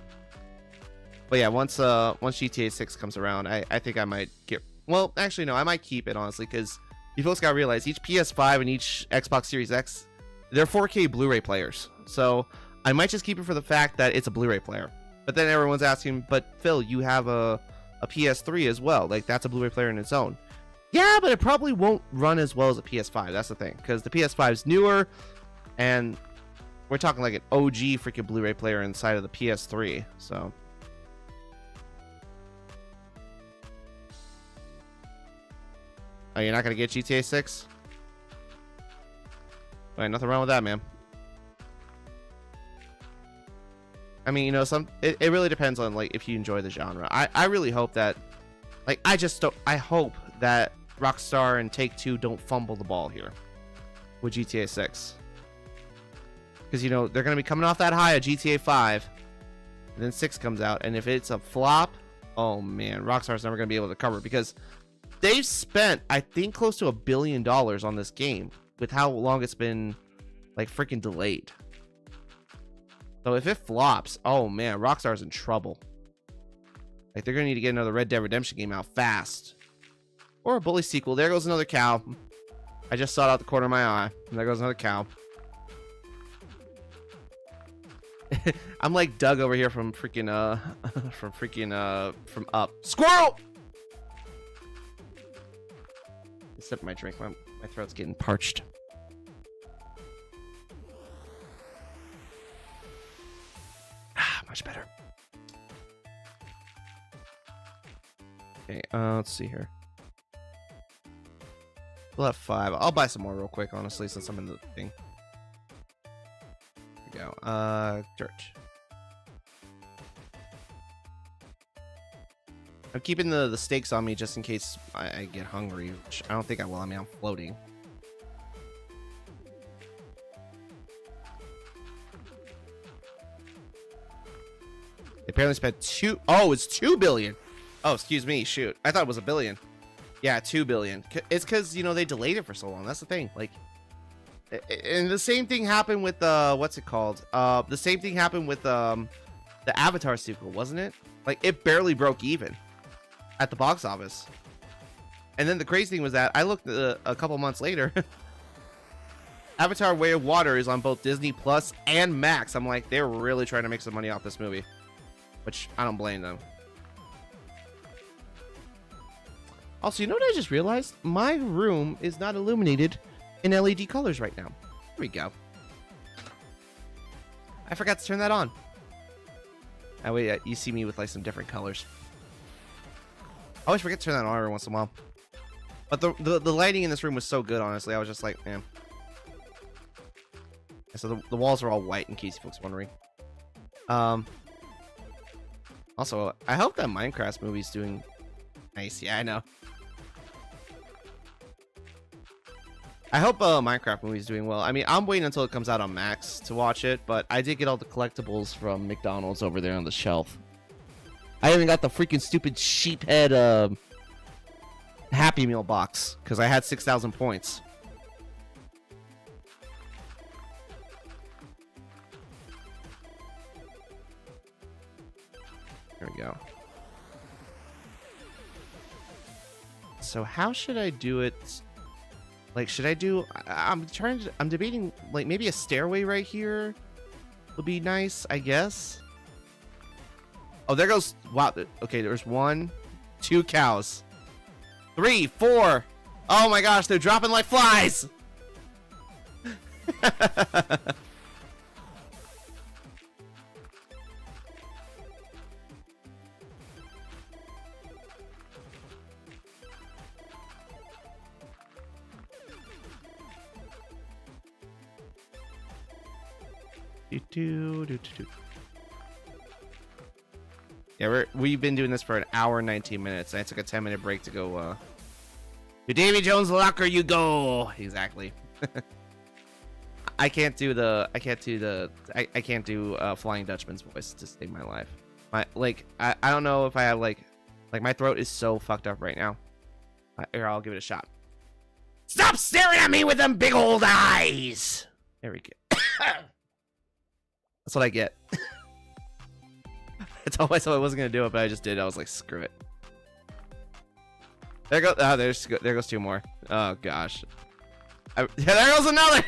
A: but yeah, once GTA 6 comes around, I think I might get... Well, actually, no, I might keep it, honestly. Because you folks got to realize, each PS5 and each Xbox Series X, they're 4K Blu-ray players. So, I might just keep it for the fact that it's a Blu-ray player. But then everyone's asking, but Phil, you have a PS3 as well. Like, that's a Blu-ray player in its own. Yeah, but it probably won't run as well as a PS5. That's the thing. Because the PS5 is newer, and we're talking like an OG freaking Blu-ray player inside of the PS3. So, Oh, you're not gonna get GTA 6? Wait, nothing wrong with that, man. I mean, you know, it really depends on like if you enjoy the genre. I really hope that, like, I hope that Rockstar and Take-Two don't fumble the ball here with GTA 6. Because, you know, they're going to be coming off that high of GTA 5. And then 6 comes out. And if it's a flop, oh man, Rockstar's never going to be able to cover it. Because they've spent, I think, close to $1 billion on this game. With how long it's been, like, freaking delayed. So if it flops, oh man, Rockstar's in trouble. Like, they're going to need to get another Red Dead Redemption game out fast. Or a Bully sequel. There goes another cow. I just saw it out the corner of my eye. And there goes another cow. I'm like Doug over here from freaking from Up. Squirrel! Sip my drink. My throat's getting parched. Much better. Okay, let's see here. We'll have 5. I'll buy some more real quick, honestly, since I'm in the thing. Here we go. Dirt. I'm keeping the steaks on me just in case I get hungry, which I don't think I will. I mean, I'm floating. They apparently spent it's 2 billion. Oh, excuse me. Shoot. I thought it was $1 billion. Yeah, 2 billion. It's because, you know, they delayed it for so long. That's the thing. Like, and the same thing happened with what's it called? The same thing happened with the Avatar sequel, wasn't it? Like, it barely broke even at the box office. And then the crazy thing was that I looked a couple months later. Avatar: Way of Water is on both Disney Plus and Max. I'm like, they're really trying to make some money off this movie, which I don't blame them. Also, you know what I just realized? My room is not illuminated in LED colors right now. There we go. I forgot to turn that on. That way you see me with like some different colors. I always forget to turn that on every once in a while. But the lighting in this room was so good, honestly. I was just like, man. So the walls are all white, in case you folks wondering. Also, I hope that Minecraft movie's doing nice. Yeah, I know. I hope Minecraft movie's doing well. I mean, I'm waiting until it comes out on Max to watch it, but I did get all the collectibles from McDonald's over there on the shelf. I even got the freaking stupid sheephead Happy Meal box because I had 6,000 points. There we go. So how should I do it? Like, should I do... I'm debating, like, maybe a stairway right here would be nice, I guess. Oh, there goes... Wow. Okay, there's 1, 2 cows. 3, 4. Oh my gosh, they're dropping like flies. Yeah, we've been doing this for an hour and 19 minutes. I took a 10-minute break to go to Davy Jones' locker you go. Exactly. I can't do Flying Dutchman's voice to save my life. I don't know if I have like my throat is so fucked up right now. Here, I'll give it a shot. Stop staring at me with them big old eyes. There we go. That's what I get. I told myself I wasn't gonna do it, but I just did. I was like, screw it. There goes. Oh, there goes 2 more. Oh gosh. Yeah, there goes another.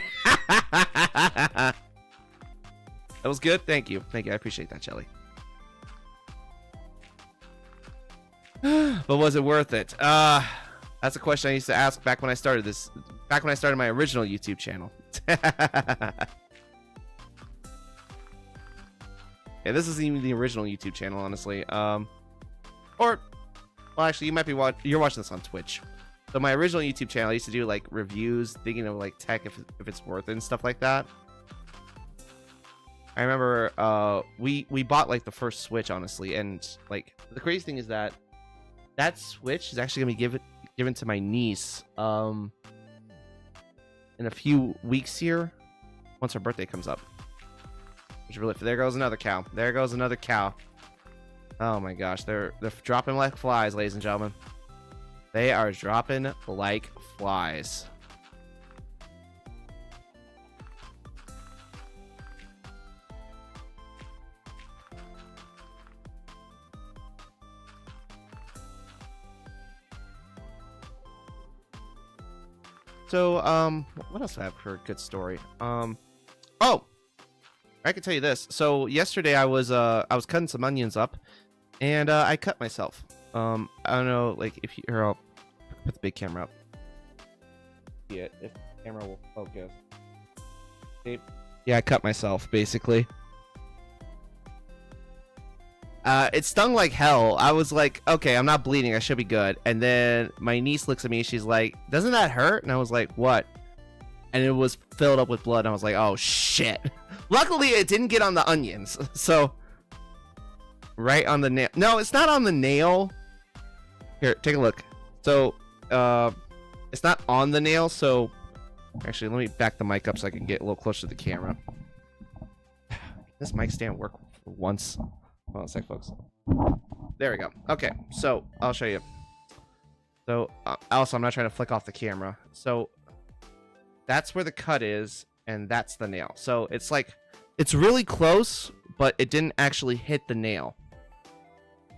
A: That was good. Thank you. Thank you. I appreciate that, Shelly. But was it worth it? That's a question I used to ask back when I started this. Back when I started my original YouTube channel. Yeah, this isn't even the original YouTube channel, honestly. Or, well, actually, you might be you're watching this on Twitch. So my original YouTube channel, I used to do like reviews, thinking of like tech if it's worth it and stuff like that. I remember we bought like the first Switch, honestly, and like the crazy thing is that Switch is actually gonna be given to my niece in a few weeks here, once her birthday comes up. Which really, there goes another cow. There goes another cow. Oh my gosh, they're dropping like flies, ladies and gentlemen. They are dropping like flies. So, what else do I have for a good story? Oh, I can tell you this. So yesterday I was cutting some onions up, and I cut myself. I don't know, like if you here, I'll put the big camera up. See it if the camera will focus. See? Yeah, I cut myself basically. It stung like hell. I was like, okay, I'm not bleeding. I should be good. And then my niece looks at me. She's like, doesn't that hurt? And I was like, what? And it was filled up with blood. And I was like, oh, shit. Luckily, it didn't get on the onions. So, right on the nail. No, it's not on the nail. Here, take a look. So, it's not on the nail. So, actually, let me back the mic up so I can get a little closer to the camera. This mic stand work for once. Hold on a sec, folks. There we go. Okay, so I'll show you. So also, I'm not trying to flick off the camera. So that's where the cut is, and that's the nail. So it's like, it's really close, but it didn't actually hit the nail.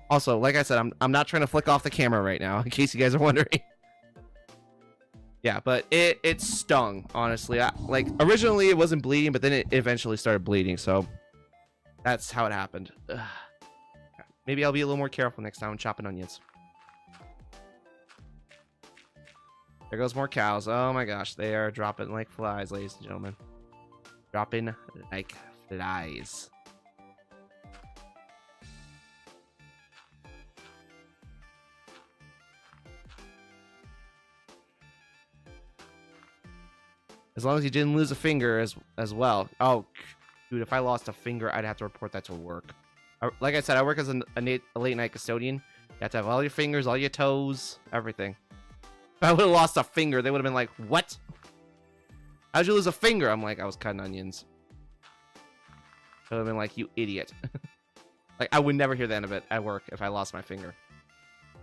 A: Also, like I said, I'm not trying to flick off the camera right now, in case you guys are wondering. Yeah, but it stung, honestly. Like, originally it wasn't bleeding, but then it eventually started bleeding, so that's how it happened. Ugh. Maybe I'll be a little more careful next time when chopping onions. There goes more cows. Oh my gosh, they are dropping like flies, ladies and gentlemen. Dropping like flies. As long as you didn't lose a finger as well. Oh, dude, if I lost a finger, I'd have to report that to work. Like I said, I work as a late night custodian. You have to have all your fingers, all your toes, everything. If I would have lost a finger, they would have been like, what? How'd you lose a finger? I'm like, I was cutting onions. They would have been like, you idiot. Like, I would never hear the end of it at work if I lost my finger.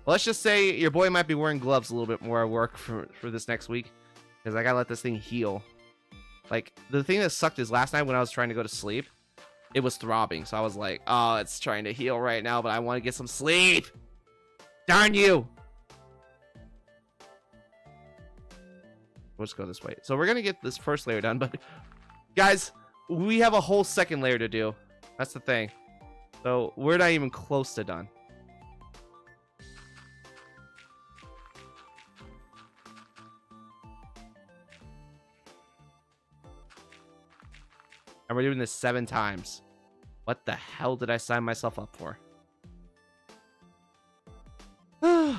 A: Well, let's just say your boy might be wearing gloves a little bit more at work for this next week. Because I gotta let this thing heal. Like, the thing that sucked is last night when I was trying to go to sleep, it was throbbing. So I was like, oh, it's trying to heal right now, but I want to get some sleep. Darn you. We'll just go this way. So we're going to get this first layer done. But guys, we have a whole second layer to do. That's the thing. So we're not even close to done. And we're doing this 7 times. What the hell did I sign myself up for? I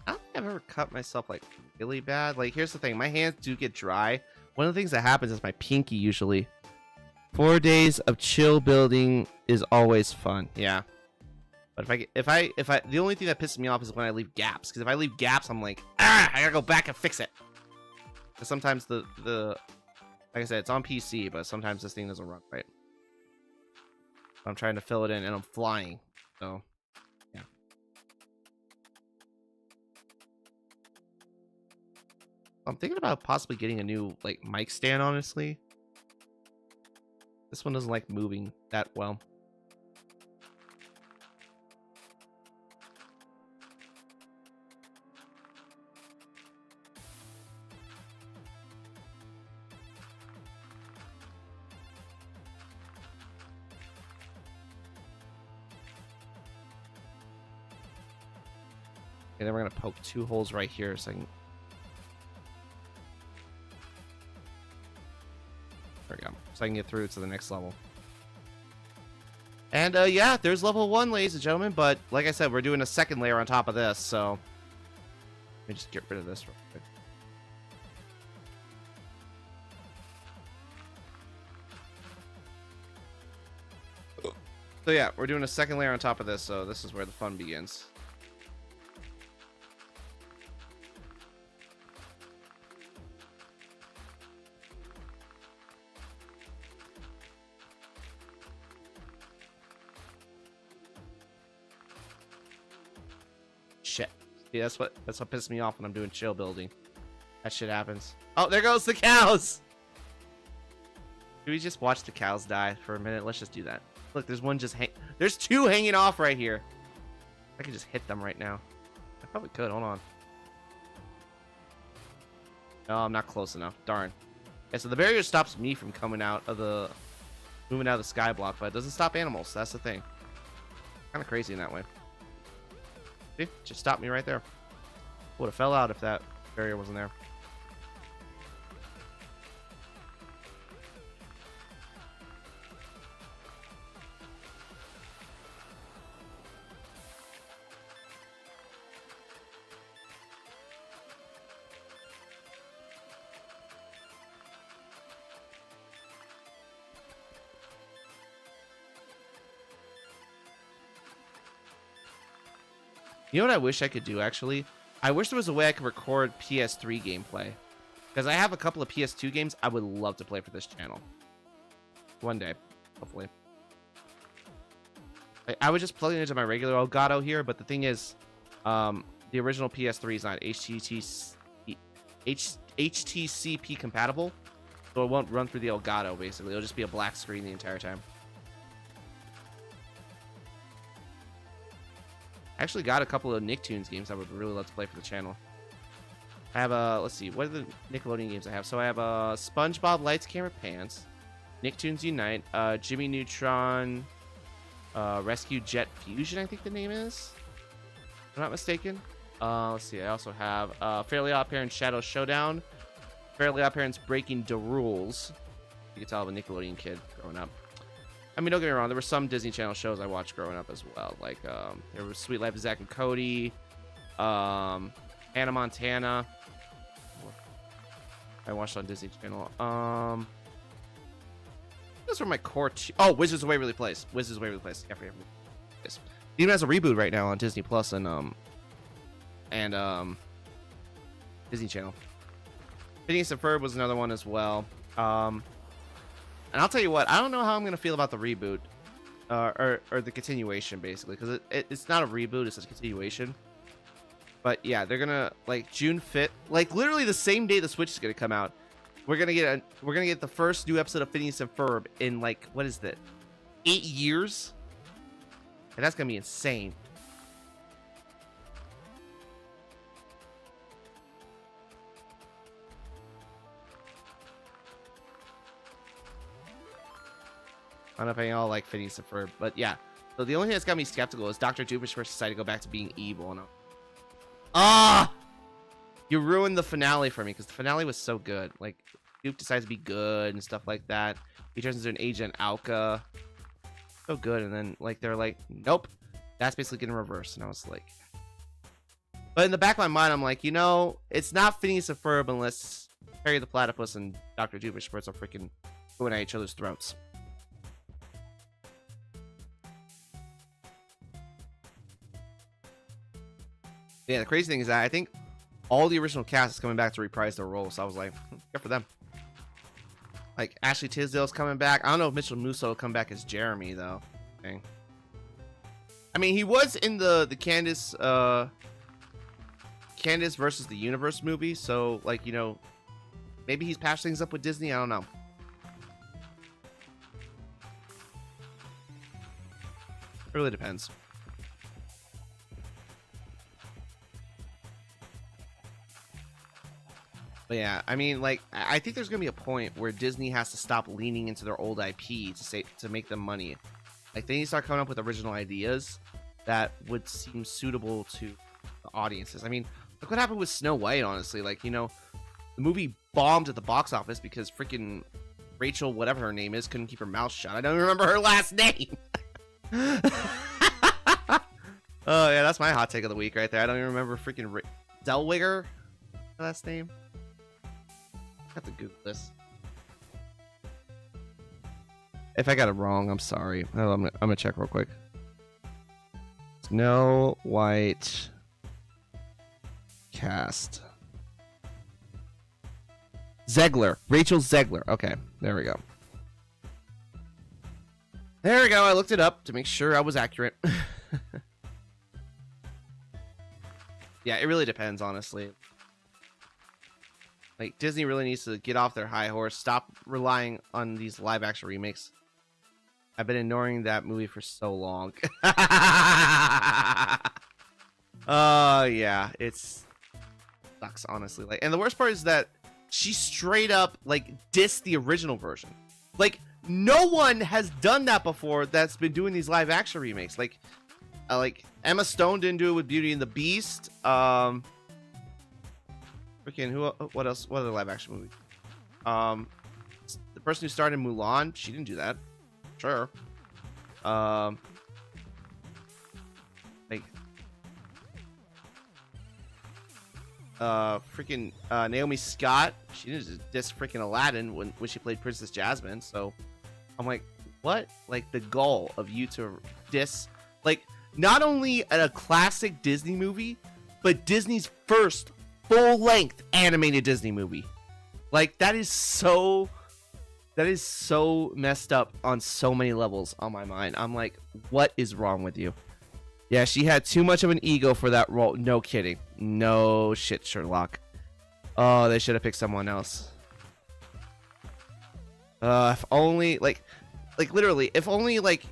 A: don't think I've ever cut myself like really bad. Like, here's the thing, my hands do get dry. One of the things that happens is my pinky usually. 4 days of chill building is always fun. Yeah. But if I the only thing that pisses me off is when I leave gaps. Because if I leave gaps, I'm like, I gotta go back and fix it. Because sometimes the like I said, it's on PC, but sometimes this thing doesn't run right. I'm trying to fill it in, and I'm flying. So, yeah. I'm thinking about possibly getting a new like mic stand. Honestly, this one doesn't like moving that well. And then we're gonna poke 2 holes right here so I can... There we go. So I can get through to the next level. And yeah, there's level 1, ladies and gentlemen. But like I said, we're doing a second layer on top of this. So let me just get rid of this real quick. So yeah, we're doing a second layer on top of this, so this is where the fun begins. Shit. See, that's what pisses me off when I'm doing chill building. That shit happens. Oh, there goes the cows! Should we just watch the cows die for a minute? Let's just do that. Look, there's one just there's 2 hanging off right here. I could just hit them right now. I probably could. Hold on. No, I'm not close enough. Darn. Okay, so the barrier stops me from moving out of the sky block, but it doesn't stop animals. That's the thing. Kind of crazy in that way. See? Just stopped me right there. Would have fell out if that barrier wasn't there. You know what I wish I could do, actually? I wish there was a way I could record PS3 gameplay. Because I have a couple of PS2 games I would love to play for this channel. One day, hopefully. I was just plugging into my regular Elgato here, but the thing is, the original PS3 is not HTCP compatible. So it won't run through the Elgato, basically. It'll just be a black screen the entire time. I actually got a couple of Nicktoons games I would really love to play for the channel. I have let's see, what are the Nickelodeon games I have? So I have SpongeBob Lights Camera Pants, Nicktoons Unite, Jimmy Neutron, Rescue Jet Fusion, I think the name is. If I'm not mistaken. Let's see, I also have Fairly Odd Parents Shadow Showdown, Fairly Odd Parents Breaking the Rules. You can tell I'm a Nickelodeon kid growing up. I mean, don't get me wrong, there were some Disney Channel shows I watched growing up as well. Like, there was Sweet Life of Zack and Cody, Hannah Montana. I watched on Disney Channel. Those were my core. Oh, Wizards of Waverly Place. Wizards of Waverly Place. Yeah, yes. Even has a reboot right now on Disney Plus and Disney Channel. Phineas and Ferb was another one as well. And I'll tell you what, I don't know how I'm gonna feel about the reboot, or the continuation, basically, because it's not a reboot, it's a continuation. But yeah, they're gonna, like, June 5th, like literally the same day the Switch is gonna come out. We're gonna get the first new episode of Phineas and Ferb in, like, what is that, 8 years? And that's gonna be insane. I don't know if any of y'all like Phineas and Ferb, but yeah. So the only thing that's got me skeptical is Dr. Doofus first decided to go back to being evil. And you ruined the finale for me, because the finale was so good. Like, Doof decides to be good and stuff like that. He turns into an Agent Alka. So good, and then, like, they're like, nope. That's basically getting reversed, and I was like... But in the back of my mind, I'm like, you know, it's not Phineas and Ferb unless Perry the Platypus and Dr. Doofus are freaking going at each other's throats. Yeah, the crazy thing is that I think all the original cast is coming back to reprise their roles. So I was like, good for them. Like, Ashley Tisdale's coming back. I don't know if Mitchell Musso will come back as Jeremy, though. Dang. I mean, he was in the Candace versus the Universe movie. So, like, you know, maybe he's patched things up with Disney. I don't know. It really depends. But yeah, I mean, like, I think there's gonna be a point where Disney has to stop leaning into their old IP to make them money. Like, they need to start coming up with original ideas that would seem suitable to the audiences. I mean, look what happened with Snow White, honestly. Like, you know, the movie bombed at the box office because freaking Rachel, whatever her name is, couldn't keep her mouth shut. I don't remember her last name. Oh yeah, that's my hot take of the week right there. I don't even remember freaking Zellweger last name. I have to Google this. If I got it wrong, I'm sorry. I'm gonna check real quick. Snow White cast. Zegler. Rachel Zegler. Okay, there we go. There we go. I looked it up to make sure I was accurate. Yeah, it really depends, honestly. Like, Disney really needs to get off their high horse. Stop relying on these live-action remakes. I've been ignoring that movie for so long. Yeah, it's sucks, honestly. Like, and the worst part is that she straight up, like, dissed the original version. Like, no one has done that before that's been doing these live-action remakes. Like Emma Stone didn't do it with Beauty and the Beast. Freaking what else? What other live action movie? The person who starred in Mulan, she didn't do that. Sure. Freaking Naomi Scott, she didn't just diss freaking Aladdin when she played Princess Jasmine. So I'm like, what? Like, the goal of you to diss, like, not only a classic Disney movie, but Disney's first full-length animated Disney movie. Like, that is so messed up on so many levels on my mind. I'm like, what is wrong with you? Yeah, she had too much of an ego for that role. No kidding. No shit, Sherlock. Oh, they should have picked someone else. If only, like literally, if only, like,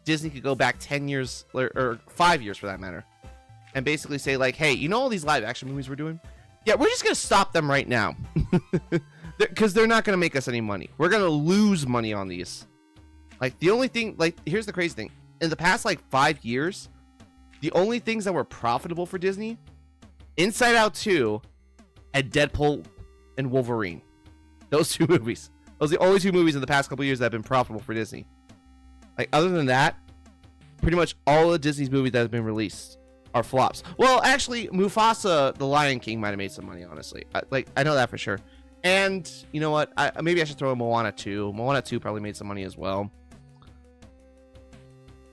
A: Disney could go back 10 years or 5 years for that matter and basically say, like, hey, you know all these live action movies we're doing? Yeah, we're just gonna stop them right now because they're not gonna make us any money. We're gonna lose money on these. Like, the only thing, like, here's the crazy thing, in the past like 5 years, the only things that were profitable for Disney, Inside Out 2 and Deadpool and Wolverine. Those two movies, those are the only two movies in the past couple years that have been profitable for Disney. Like, other than that, pretty much all of Disney's movies that have been released are flops. Well, actually, Mufasa, The Lion King, might have made some money, honestly. I know that for sure. And, you know what? Maybe I should throw in Moana 2. Moana 2 probably made some money as well.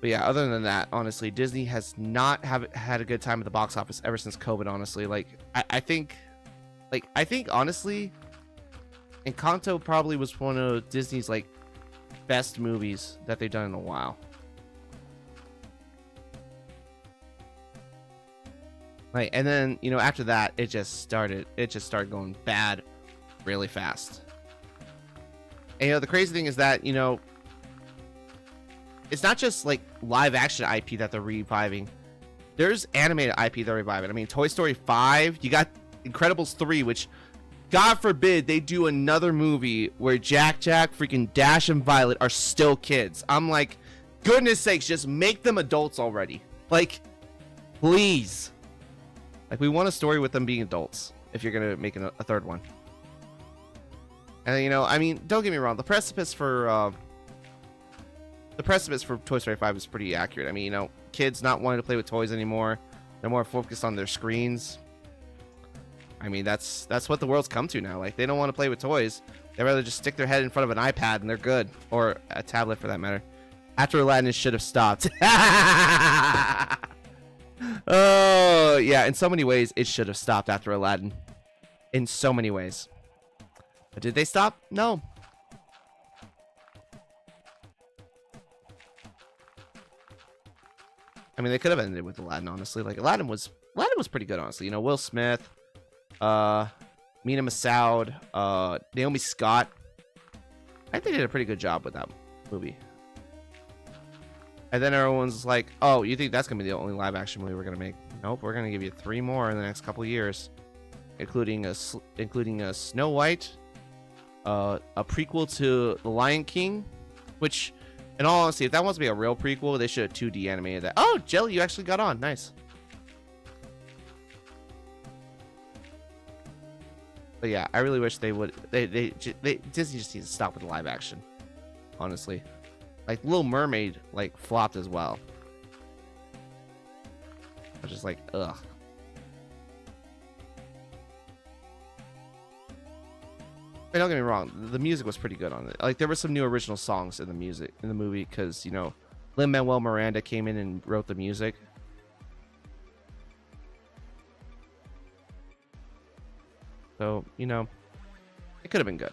A: But yeah, other than that, honestly, Disney has not had a good time at the box office ever since COVID, honestly. Like, I think, honestly, Encanto probably was one of Disney's, like, best movies that they've done in a while. Like, and then, you know, after that, it just started going bad really fast. And, you know, the crazy thing is that, you know, it's not just like live action IP that they're reviving. There's animated IP they're reviving. I mean, Toy Story 5, you got Incredibles 3, which, God forbid they do another movie where Jack, freaking Dash, and Violet are still kids. I'm like, goodness sakes, just make them adults already. Like, please. Like, we want a story with them being adults if you're going to make a third one. And, you know, I mean, don't get me wrong. The precipice for Toy Story 5 is pretty accurate. I mean, you know, kids not wanting to play with toys anymore. They're more focused on their screens. I mean, that's what the world's come to now. Like, they don't want to play with toys. They'd rather just stick their head in front of an iPad and they're good. Or a tablet, for that matter. After Aladdin, it should have stopped. Oh, yeah. In so many ways, it should have stopped after Aladdin. In so many ways. But did they stop? No. I mean, they could have ended with Aladdin, honestly. Like, Aladdin was pretty good, honestly. You know, Will Smith, Mina Massoud, Naomi Scott. I think they did a pretty good job with that movie. And then everyone's like, oh, you think that's going to be the only live action movie we're going to make? Nope, we're going to give you 3 more in the next couple years, including a Snow White, a prequel to The Lion King, which, in all honesty, if that wants to be a real prequel, they should have 2D animated that. Oh, Jelly, you actually got on. Nice. But yeah, I really wish they would. Disney just needs to stop with the live action. Honestly, like Little Mermaid, like flopped as well. I was just like, ugh. But don't get me wrong, the music was pretty good on it. Like there were some new original songs in the music in the movie because you know, Lin-Manuel Miranda came in and wrote the music. So you know, it could have been good.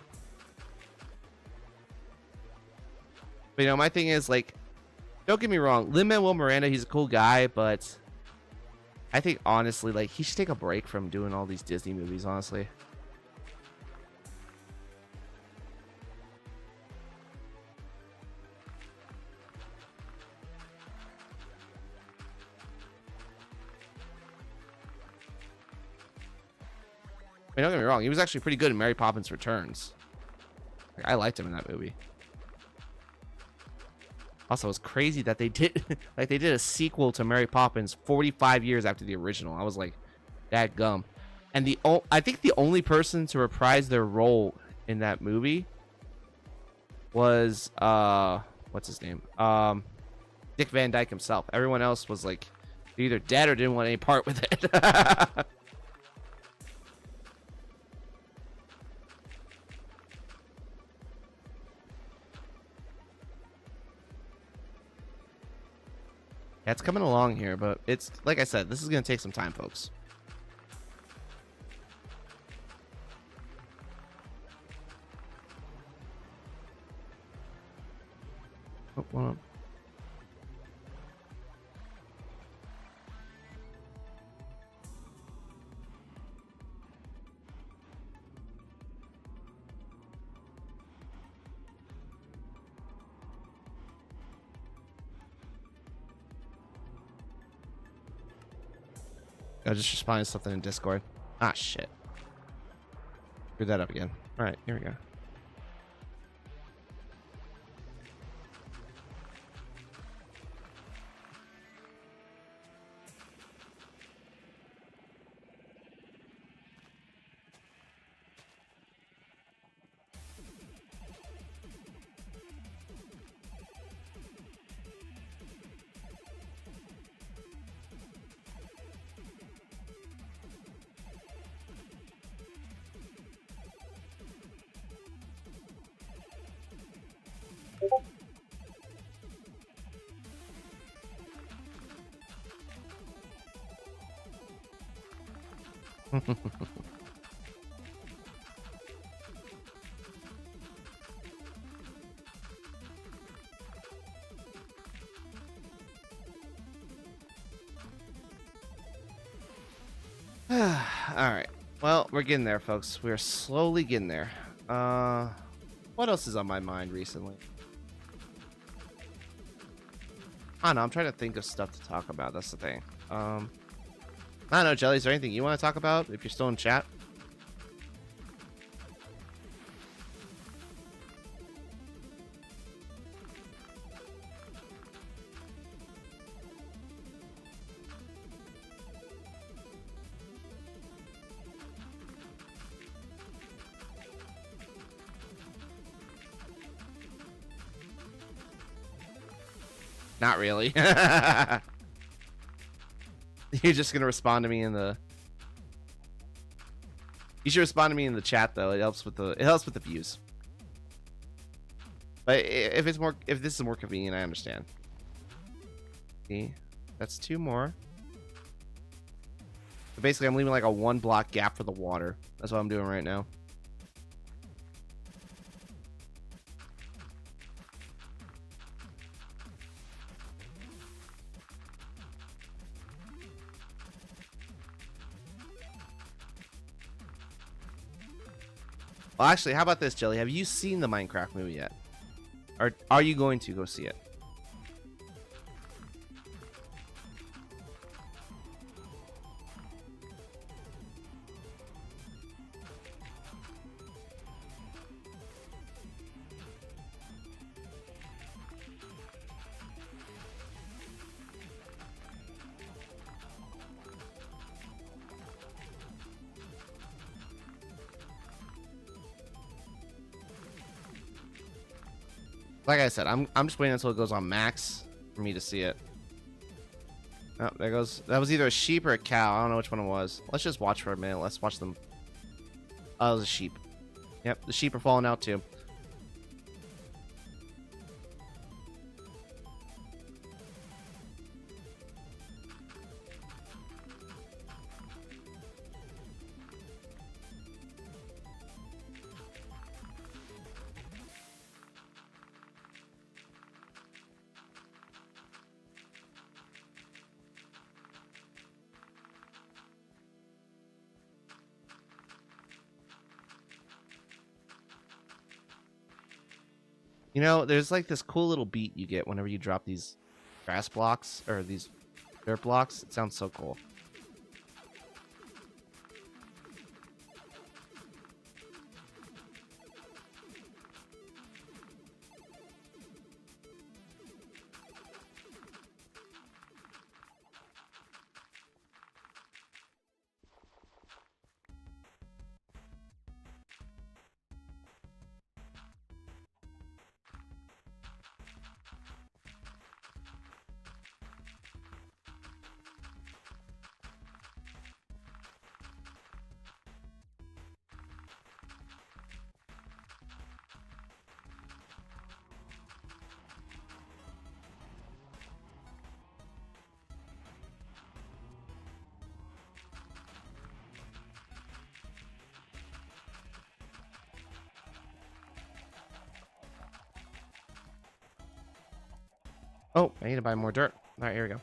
A: But you know, my thing is like, don't get me wrong, Lin-Manuel Miranda, he's a cool guy, but I think honestly, like he should take a break from doing all these Disney movies. Honestly. I mean, don't get me wrong, he was actually pretty good in Mary Poppins Returns. Like, I liked him in that movie. Also, it's crazy that they did like they did a sequel to Mary Poppins 45 years after the original. I was like, that gum. And I think the only person to reprise their role in that movie was what's his name? Dick Van Dyke himself. Everyone else was like either dead or didn't want any part with it. Yeah, it's coming along here, but it's like I said, this is gonna take some time, folks. Oh, hold on. I just responded to something in Discord. Ah, shit. Screwed that up again. All right, here we go. All right. Well, we're getting there, folks. We're slowly getting there. What else is on my mind recently? I don't know. I'm trying to think of stuff to talk about. That's the thing. I don't know, Jelly. Is there anything you want to talk about if you're still in chat? Not really. You're just gonna respond to me in the. You should respond to me in the chat though. It helps with the views. But if this is more convenient, I understand. See, that's 2 more. But basically, I'm leaving like a 1 block gap for the water. That's what I'm doing right now. Well, actually, how about this, Jelly? Have you seen the Minecraft movie yet? Or are you going to go see it? Like I said, I'm just waiting until it goes on max for me to see it. Oh, there goes. That was either a sheep or a cow. I don't know which one it was. Let's just watch for a minute. Let's watch them. Oh, it was a sheep. Yep, the sheep are falling out too. You know, there's like this cool little beat you get whenever you drop these grass blocks or these dirt blocks. It sounds so cool. Oh, I need to buy more dirt. All right, here we go.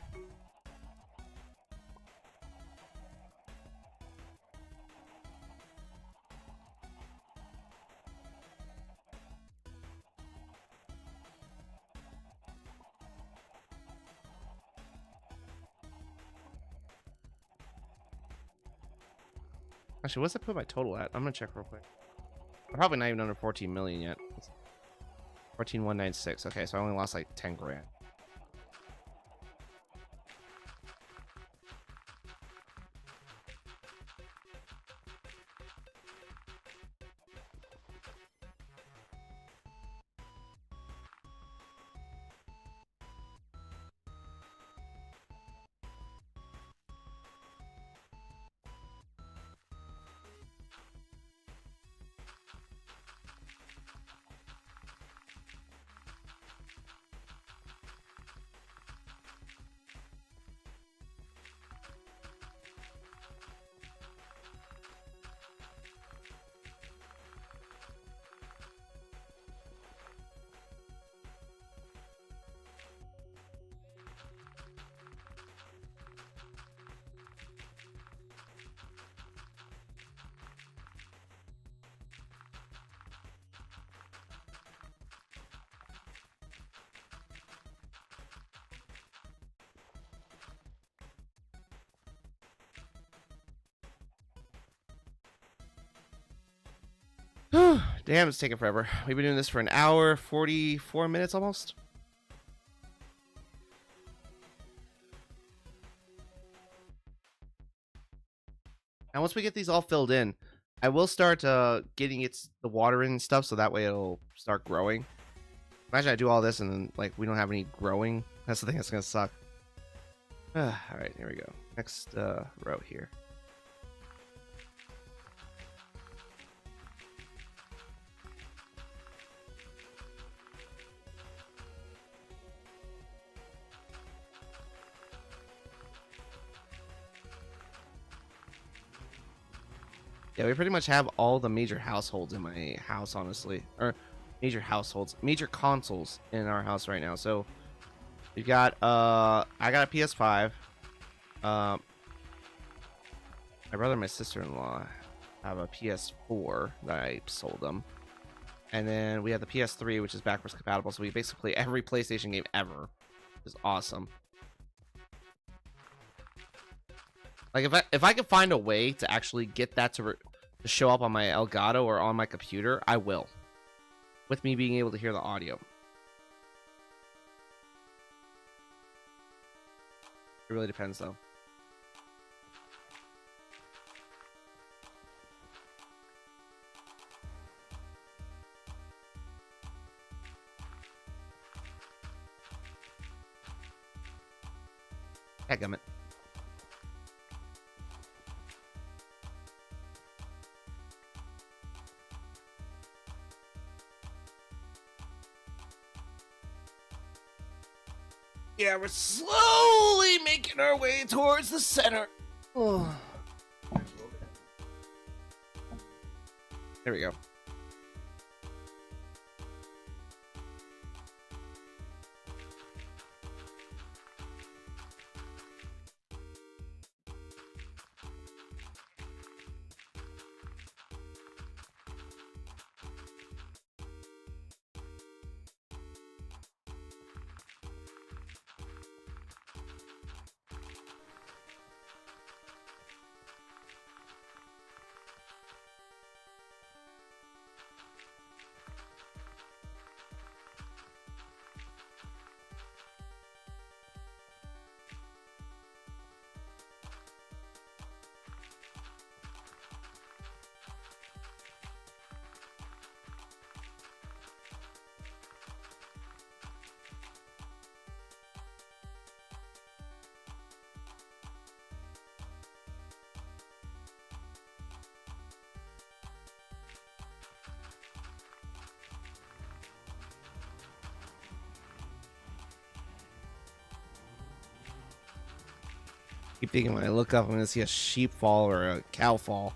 A: Actually, what's I put my total at? I'm gonna check real quick. I'm probably not even under 14 million yet. 14,196. Okay, so I only lost like 10 grand. Damn, it's taking forever. We've been doing this for an hour, 44 minutes almost. And once we get these all filled in, I will start getting the water in and stuff, so that way it'll start growing. Imagine I do all this and then like we don't have any growing. That's the thing that's gonna suck. All right, here we go. Next row here. Yeah, we pretty much have all the major households in my house, honestly. Or major consoles in our house right now. So we've got I got a PS5. My brother and my sister-in-law have a PS4 that I sold them. And then we have the PS3, which is backwards compatible. So we basically play every PlayStation game ever. Which is awesome. Like if I could find a way to actually get that to show up on my Elgato or on my computer, I will. With me being able to hear the audio. It really depends though. Heckgummit. Yeah, we're slowly making our way towards the center. Oh. There we go. Keep thinking when I look up, I'm gonna see a sheep fall or a cow fall.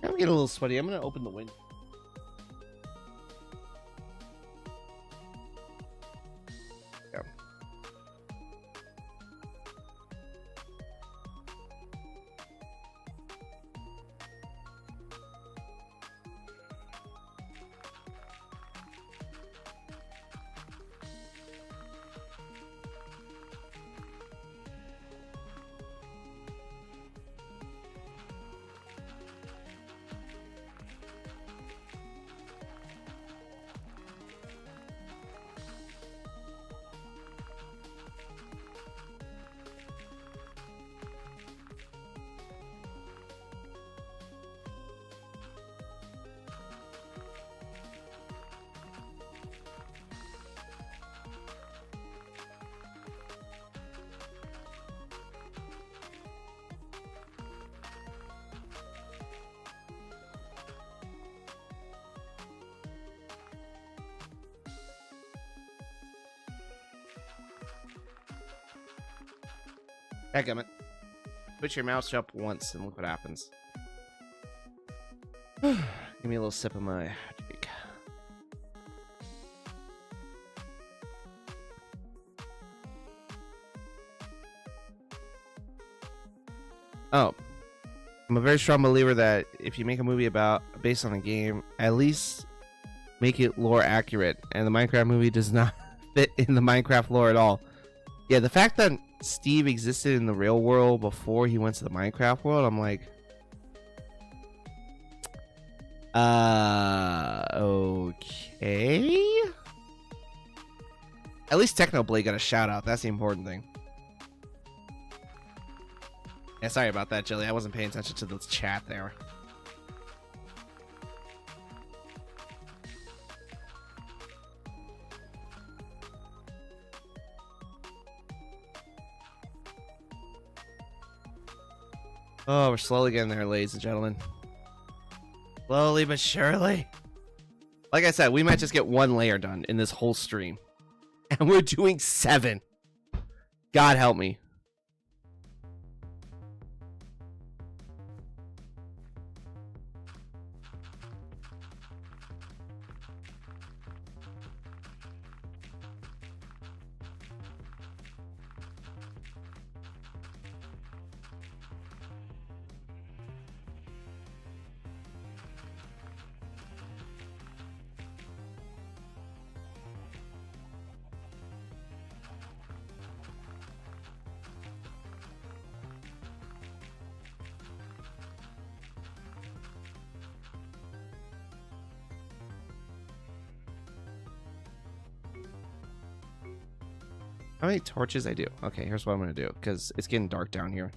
A: I'm getting a little sweaty. I'm gonna open the window. Yeah. Heckgummit. Put your mouse up once and look what happens. Give me a little sip of my drink. Oh. I'm a very strong believer that if you make a movie based on a game, at least make it lore accurate. And the Minecraft movie does not fit in the Minecraft lore at all. Yeah, the fact that Steve existed in the real world before he went to the Minecraft world, I'm like, okay. At least Technoblade got a shout out. That's the important thing. Yeah, sorry about that, Jilly. I wasn't paying attention to the chat there. Oh, we're slowly getting there, ladies and gentlemen. Slowly but surely. Like I said, we might just get one layer done in this whole stream. And we're doing 7. God help me. How many torches I do? Okay, here's what I'm gonna do, because it's getting dark down here.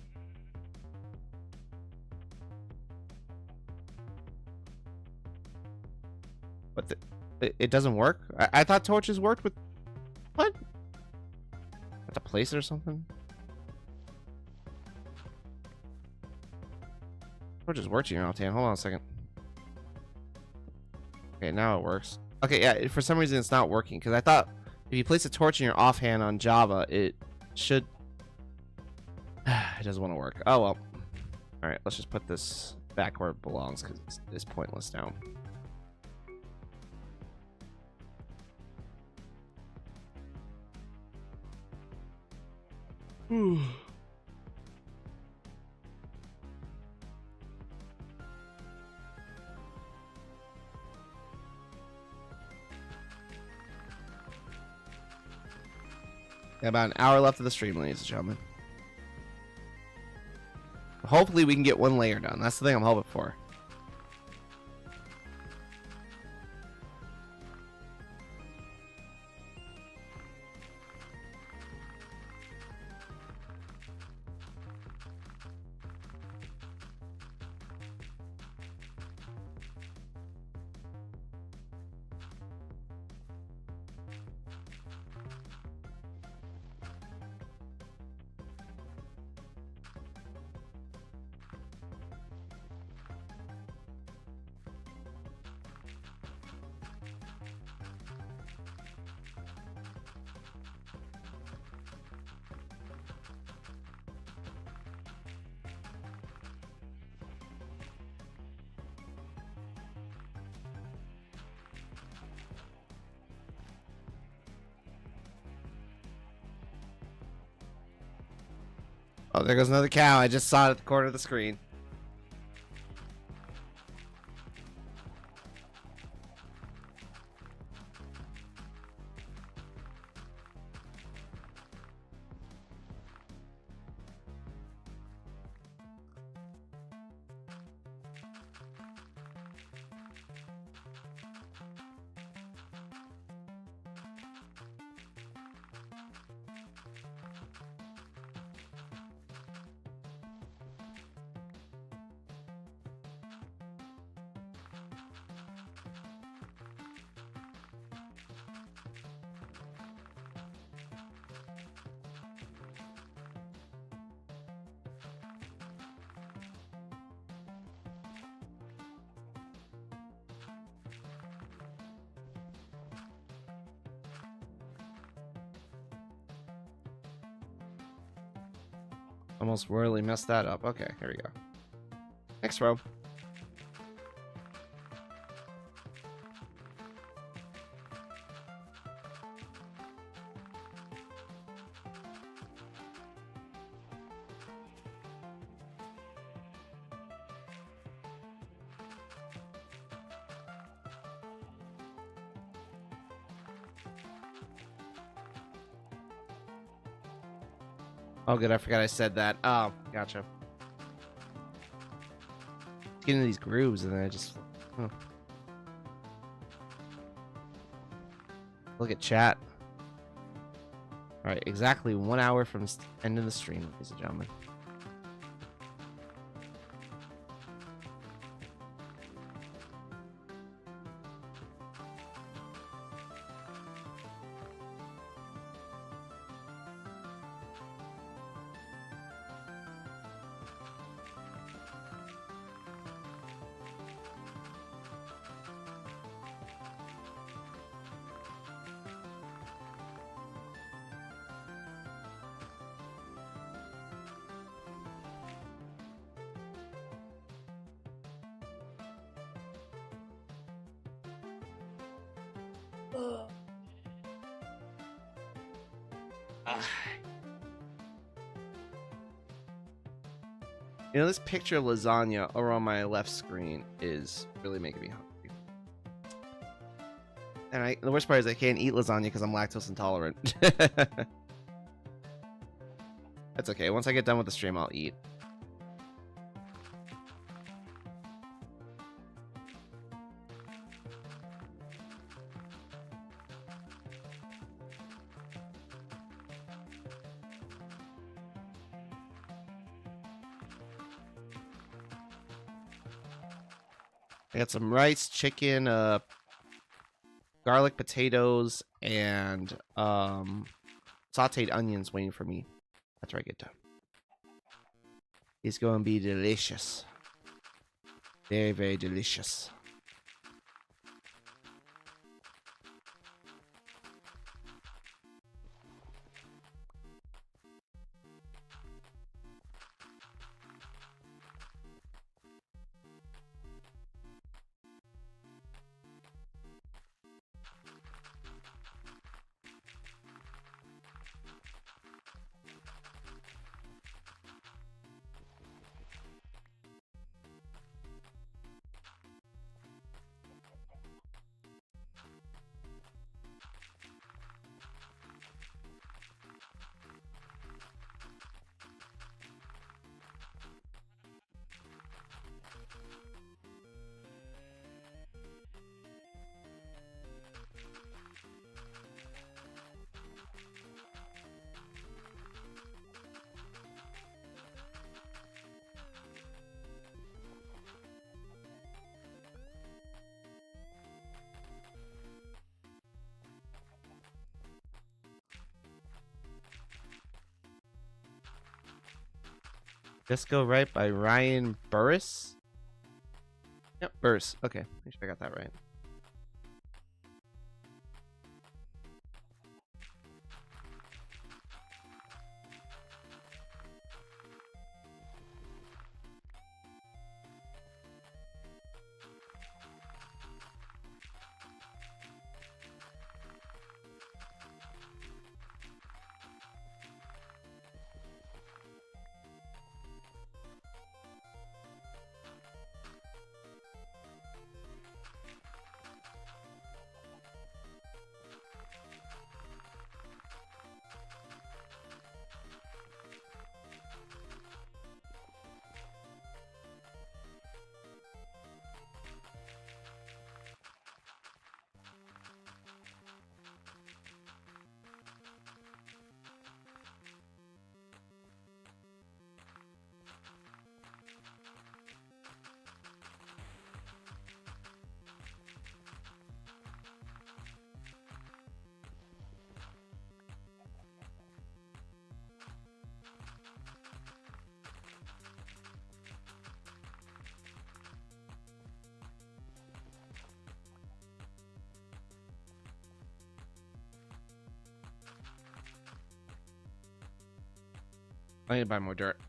A: What the? It doesn't work? I thought torches worked with... What? I have to place it or something? Torches worked, you know, Tan. Hold on a second. Okay, now it works. Okay, yeah, for some reason it's not working, because I thought if you place a torch in your offhand on Java, it should... It doesn't want to work. Oh, well. Alright, let's just put this back where it belongs, because it's pointless now. About an hour left of the stream, ladies and gentlemen. Hopefully we can get one layer done. That's the thing I'm hoping for. Oh, there goes another cow. I just saw it at the corner of the screen. Almost royally messed that up. Okay, here we go. Next row. Oh, good. I forgot I said that. Oh, gotcha. Get into these grooves and then I just... Oh. Look at chat. Alright, exactly 1 hour from end of the stream, ladies and gentlemen. You know, this picture of lasagna over on my left screen is really making me hungry. And the worst part is I can't eat lasagna because I'm lactose intolerant. That's okay. Once I get done with the stream, I'll eat. I got some rice, chicken, garlic potatoes, and sauteed onions waiting for me after I get done. It's going to be delicious. Very, very delicious. Disco Right by Ryan Burris? Yep, Burris. Okay, make sure I got that right. I need to buy more dirt.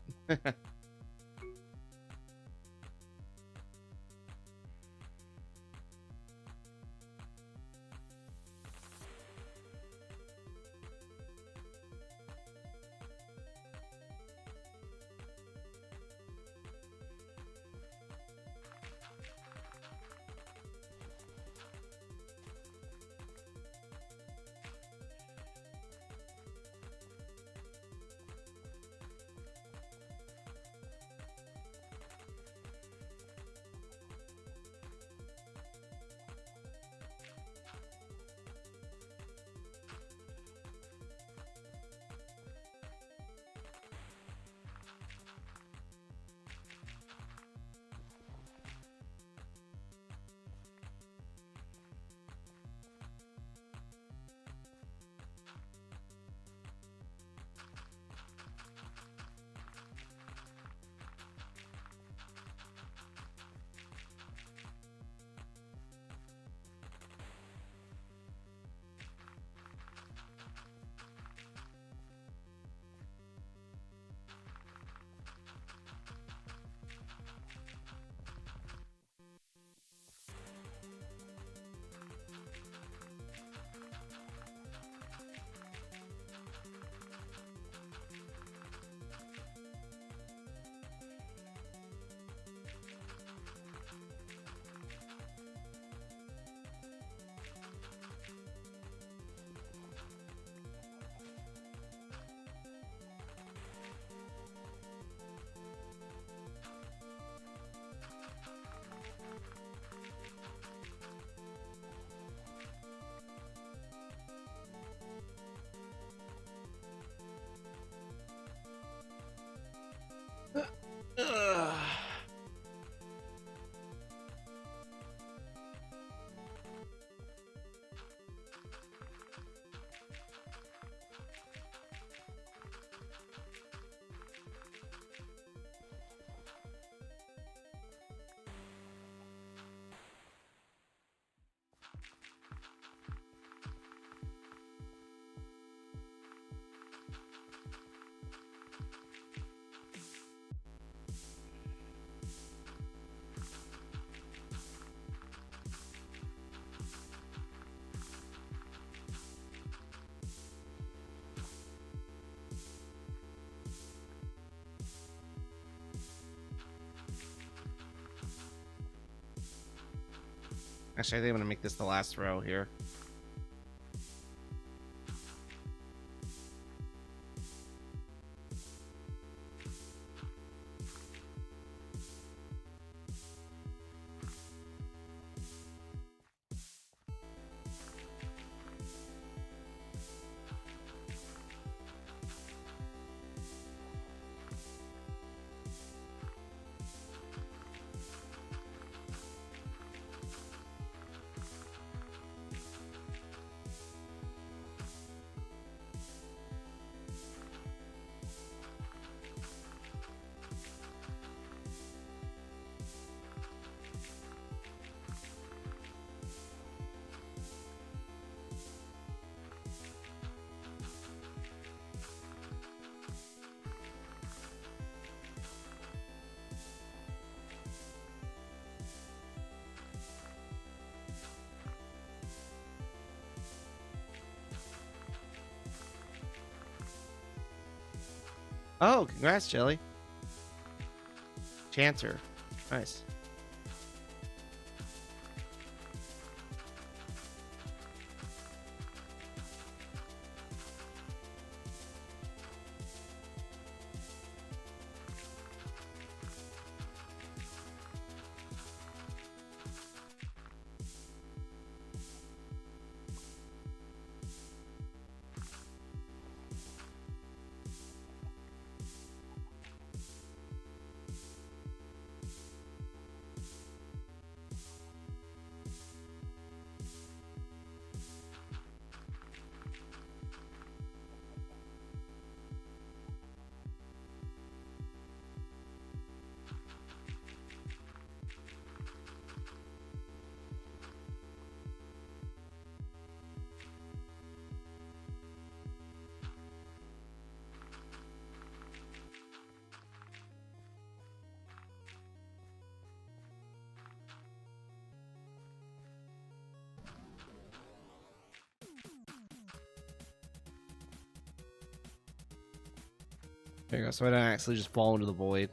A: Ugh. Actually, I think I'm gonna make this the last row here. Oh, congrats, Jelly. Chancer. Nice. There you go. So I don't actually just fall into the void.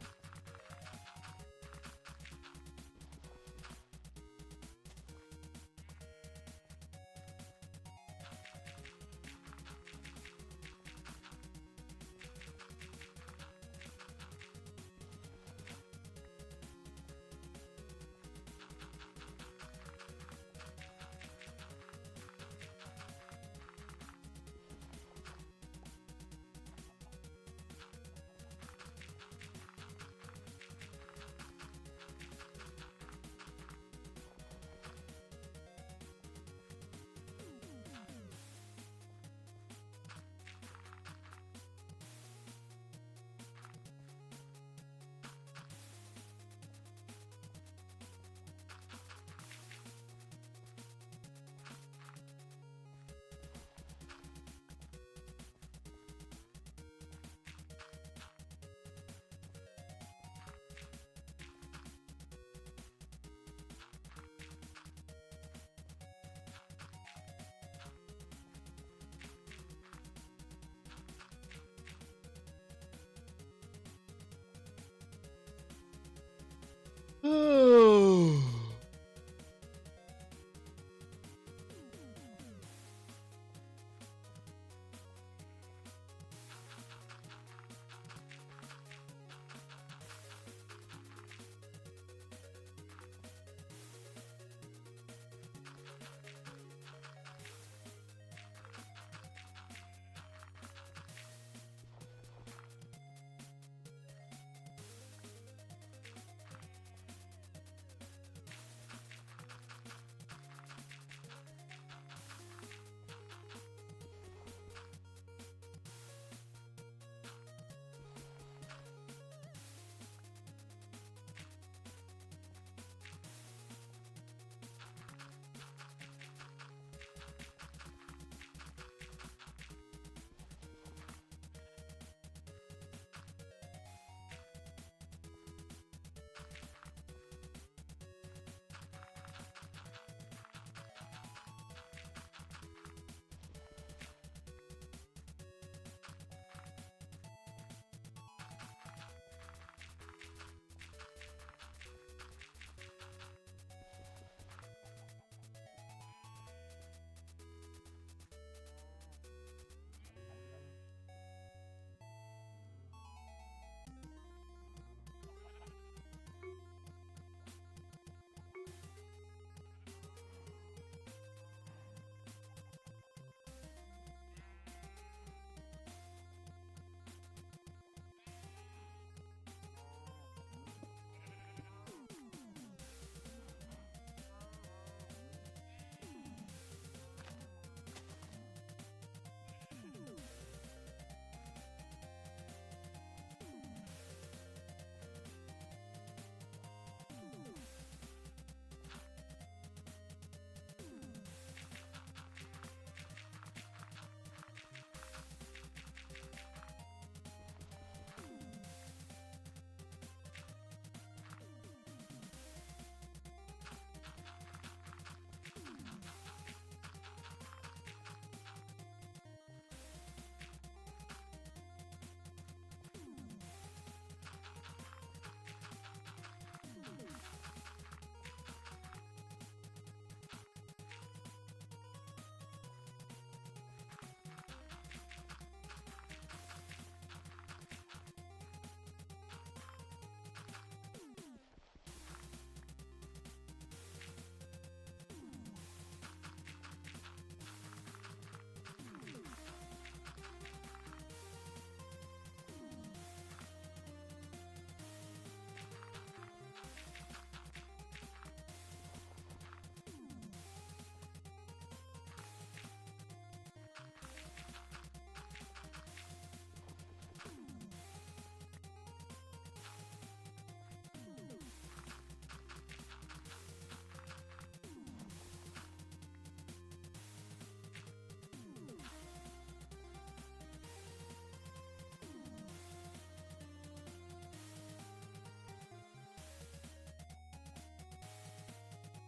A: Oh.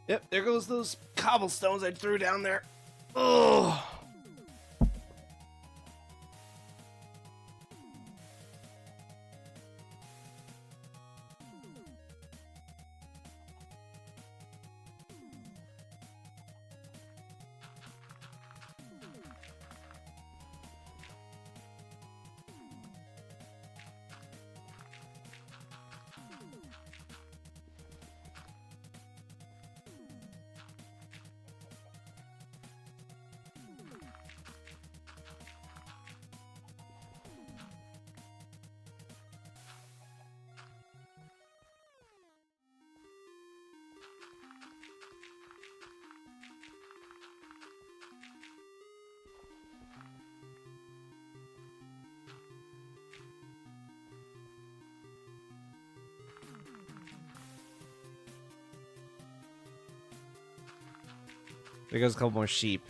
A: Yep, there goes those cobblestones I threw down there. Oh. There goes a couple more sheep.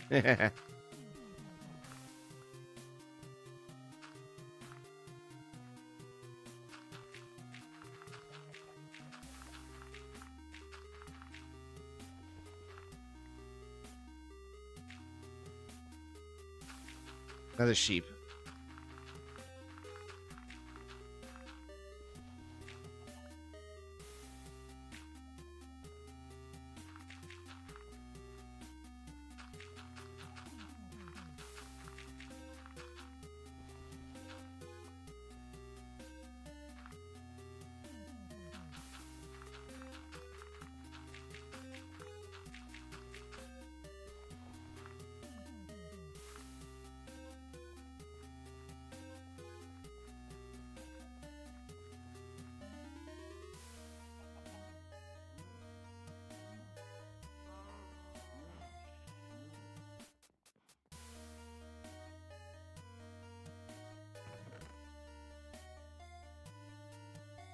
A: Another sheep.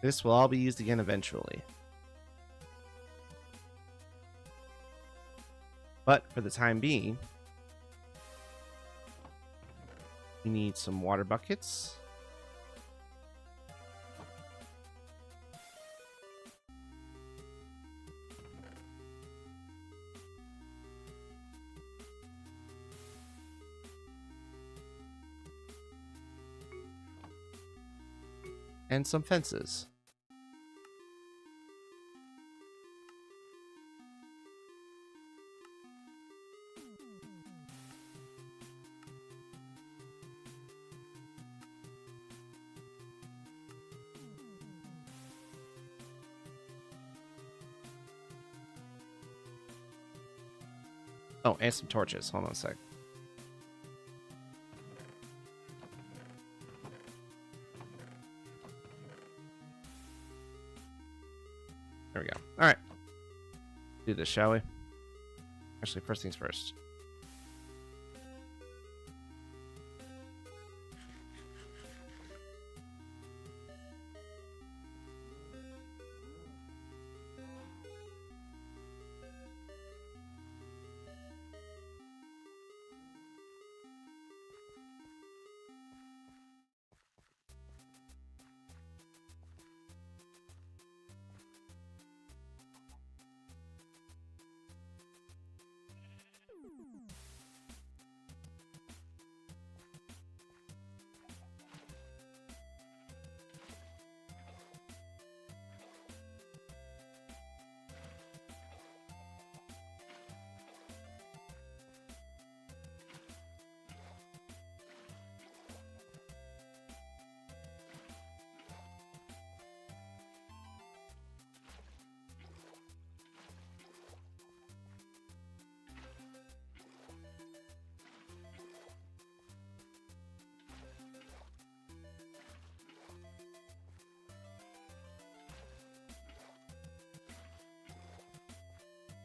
A: This will all be used again eventually. But for the time being, we need some water buckets. And some fences. Oh, and some torches. Hold on a sec. There we go. All right. Do this, shall we? Actually, first things first.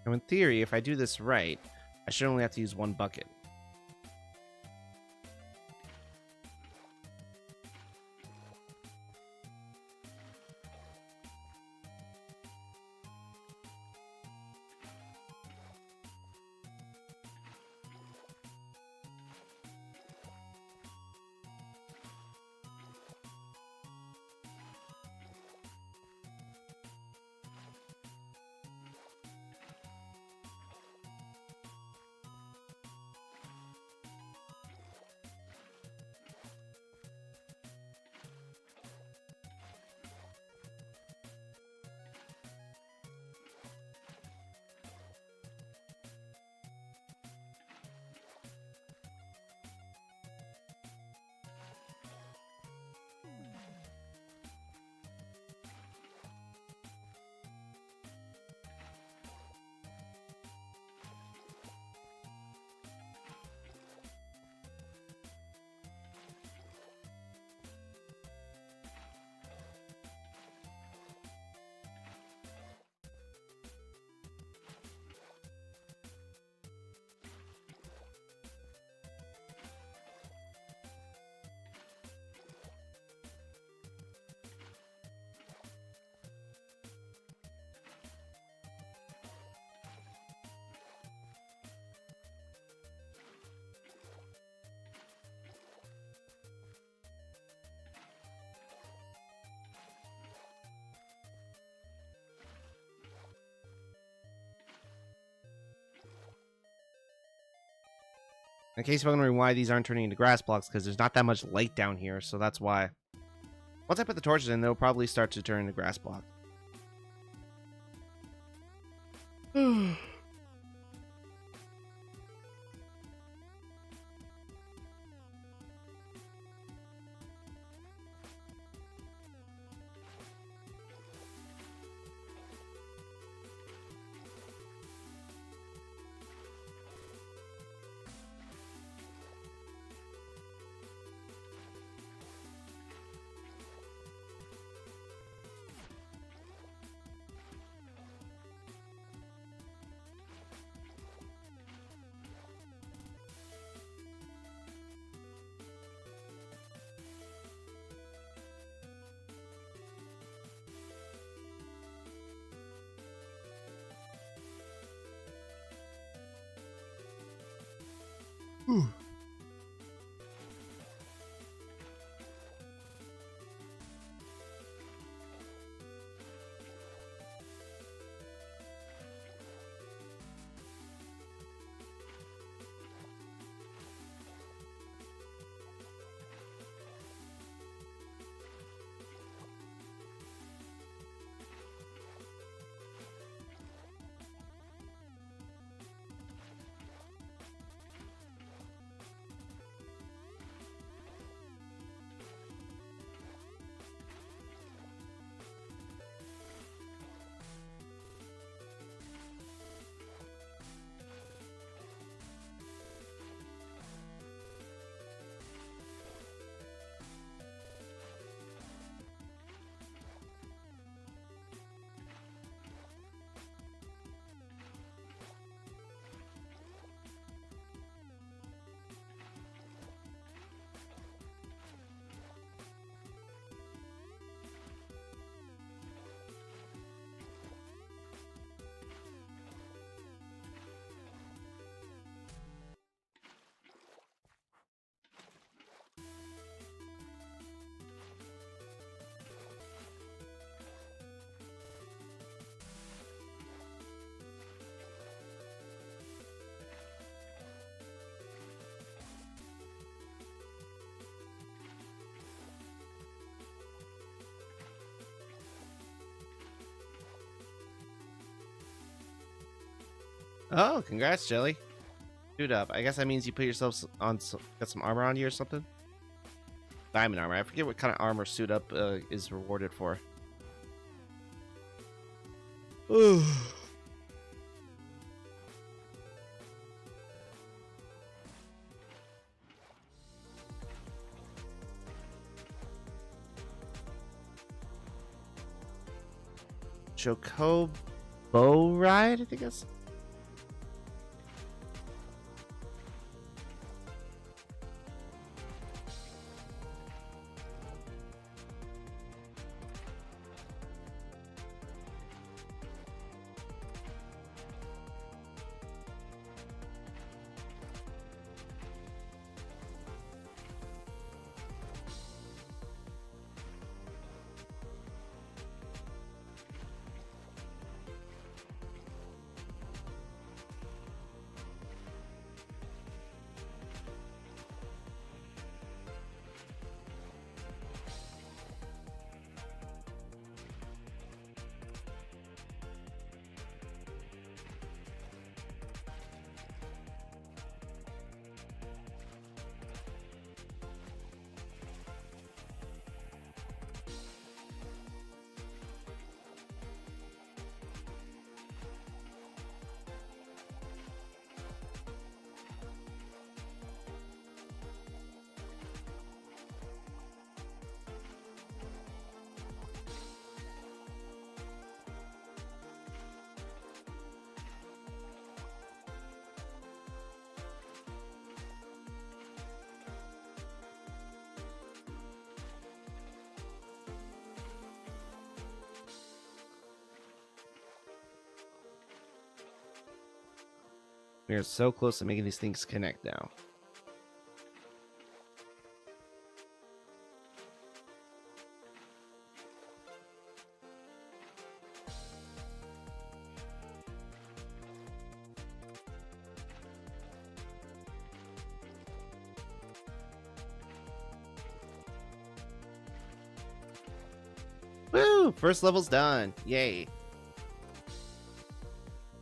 A: Now, in theory, if I do this right, I should only have to use one bucket. In case you're wondering why these aren't turning into grass blocks, because there's not that much light down here, so that's why. Once I put the torches in, they'll probably start to turn into grass blocks. Oh, congrats, Jelly. Suit up. I guess that means you put yourself on, got some armor on you or something? Diamond armor. I forget what kind of armor suit up is rewarded for. Chocobo ride, I think that's. We are so close to making these things connect now. Woo! First level's done. Yay.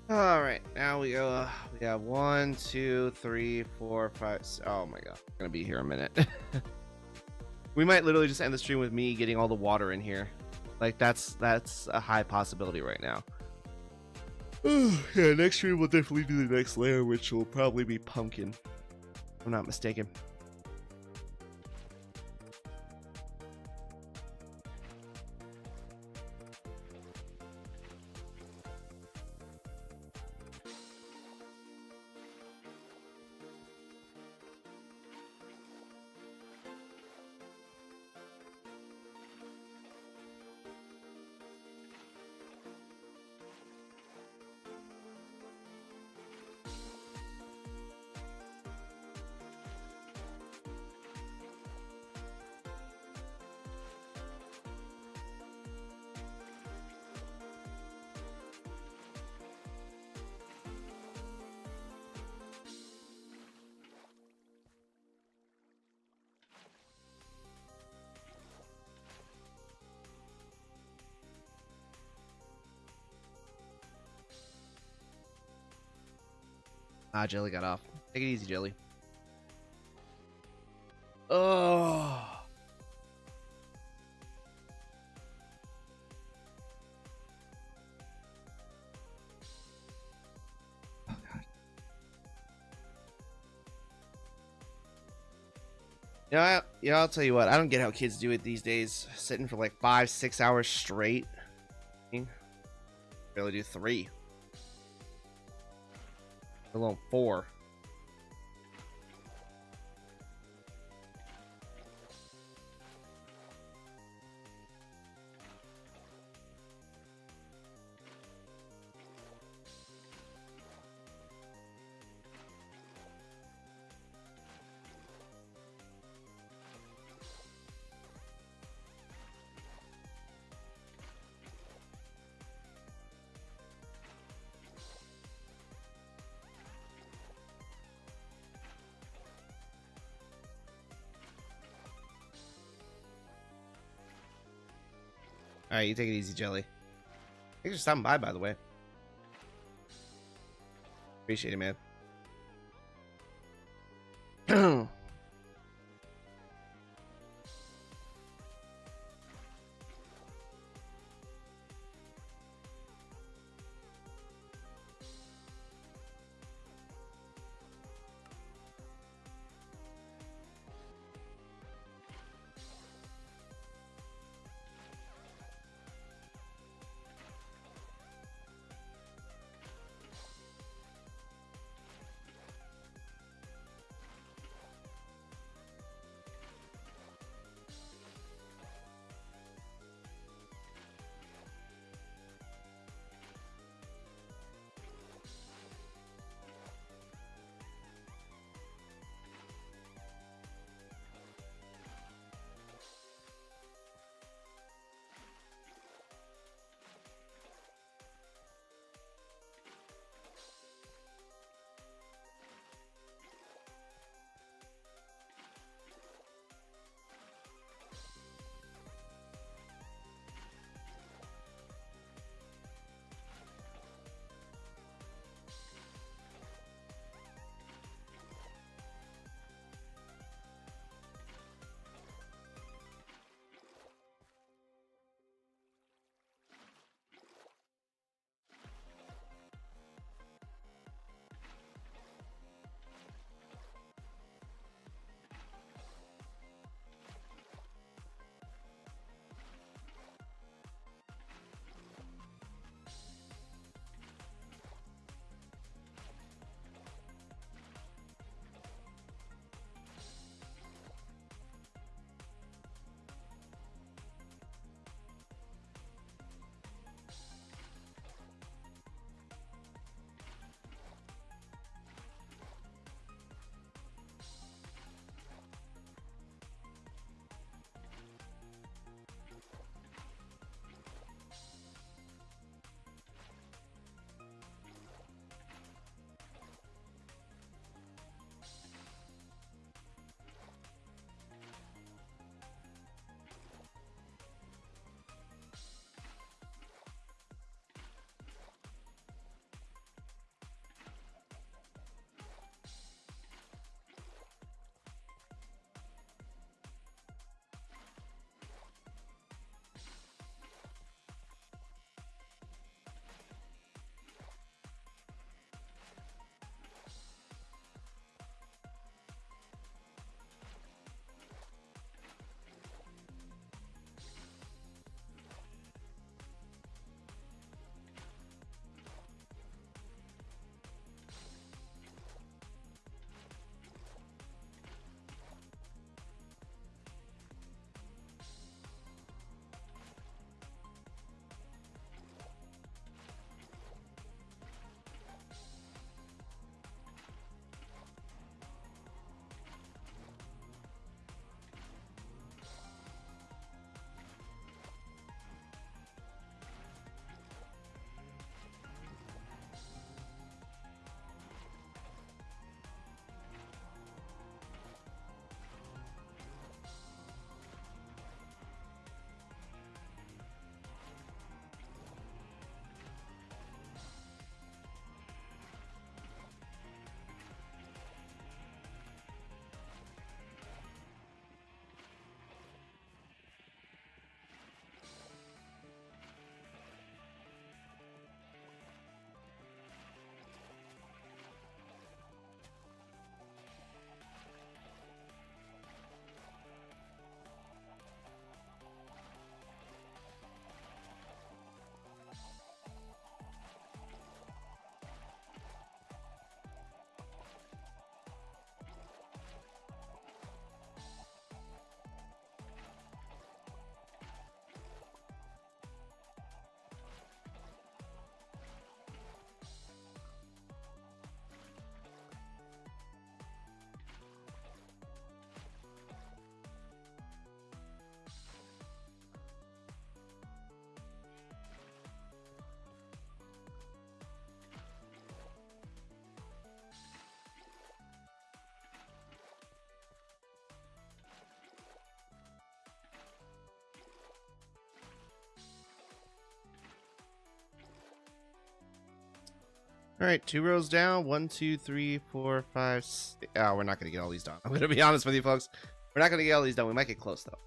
A: All right, now we go. We have 1, 2, 3, 4, 5. Oh my god, I'm gonna be here a minute. We might literally just end the stream with me getting all the water in here. Like that's a high possibility right now. Yeah, next stream we'll definitely do the next layer, which will probably be pumpkin. If I'm not mistaken. Ah, Jelly got off. Take it easy, Jelly. Oh. Oh god. I'll tell you what. I don't get how kids do it these days. Sitting for like 5, 6 hours straight. Barely do 3. Alone 4. All right, you take it easy, Jelly. Thanks for stopping by the way. Appreciate it, man. All right, 2 rows down. 1, 2, 3, 4, 5, 6. Oh, we're not gonna get all these done. I'm gonna be honest with you, folks. We're not gonna get all these done. We might get close though.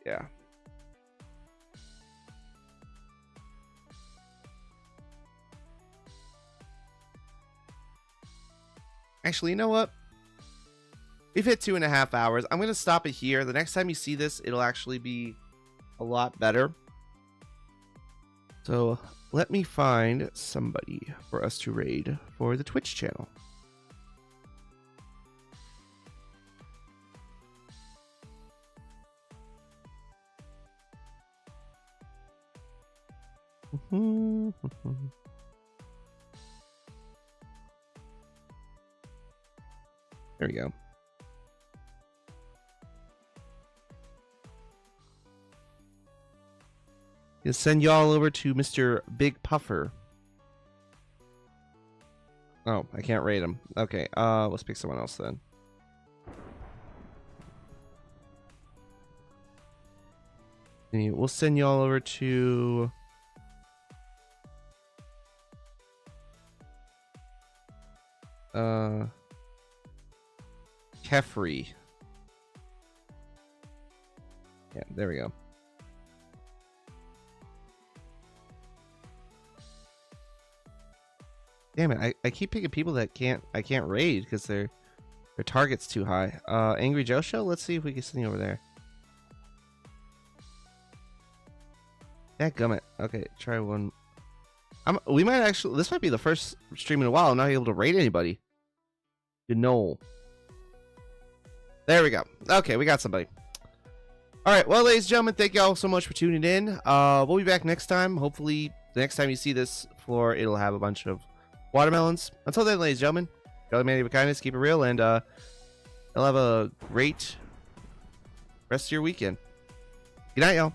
A: Yeah. Actually, you know what? We've hit 2.5 hours. I'm gonna stop it here. The next time you see this, it'll actually be a lot better. So let me find somebody for us to raid for the Twitch channel. There we go. Gonna send y'all over to Mr. Big Puffer. Oh, I can't rate him. Okay, let's pick someone else then. We'll send y'all over to Kefri. Yeah, there we go. Damn it, I keep picking people that I can't raid because their target's too high. Angry Joe Show, let's see if we can send you over there. Dadgummit. Okay, try one. We might actually, this might be the first stream in a while I'm not able to raid anybody. You know. There we go. Okay, we got somebody. Alright, well, ladies and gentlemen, thank you all so much for tuning in. We'll be back next time. Hopefully, the next time you see this floor, it'll have a bunch of watermelons. Until then, ladies and gentlemen, Charlie Manny with kindness, keep it real, and you'll have a great rest of your weekend. Good night, y'all.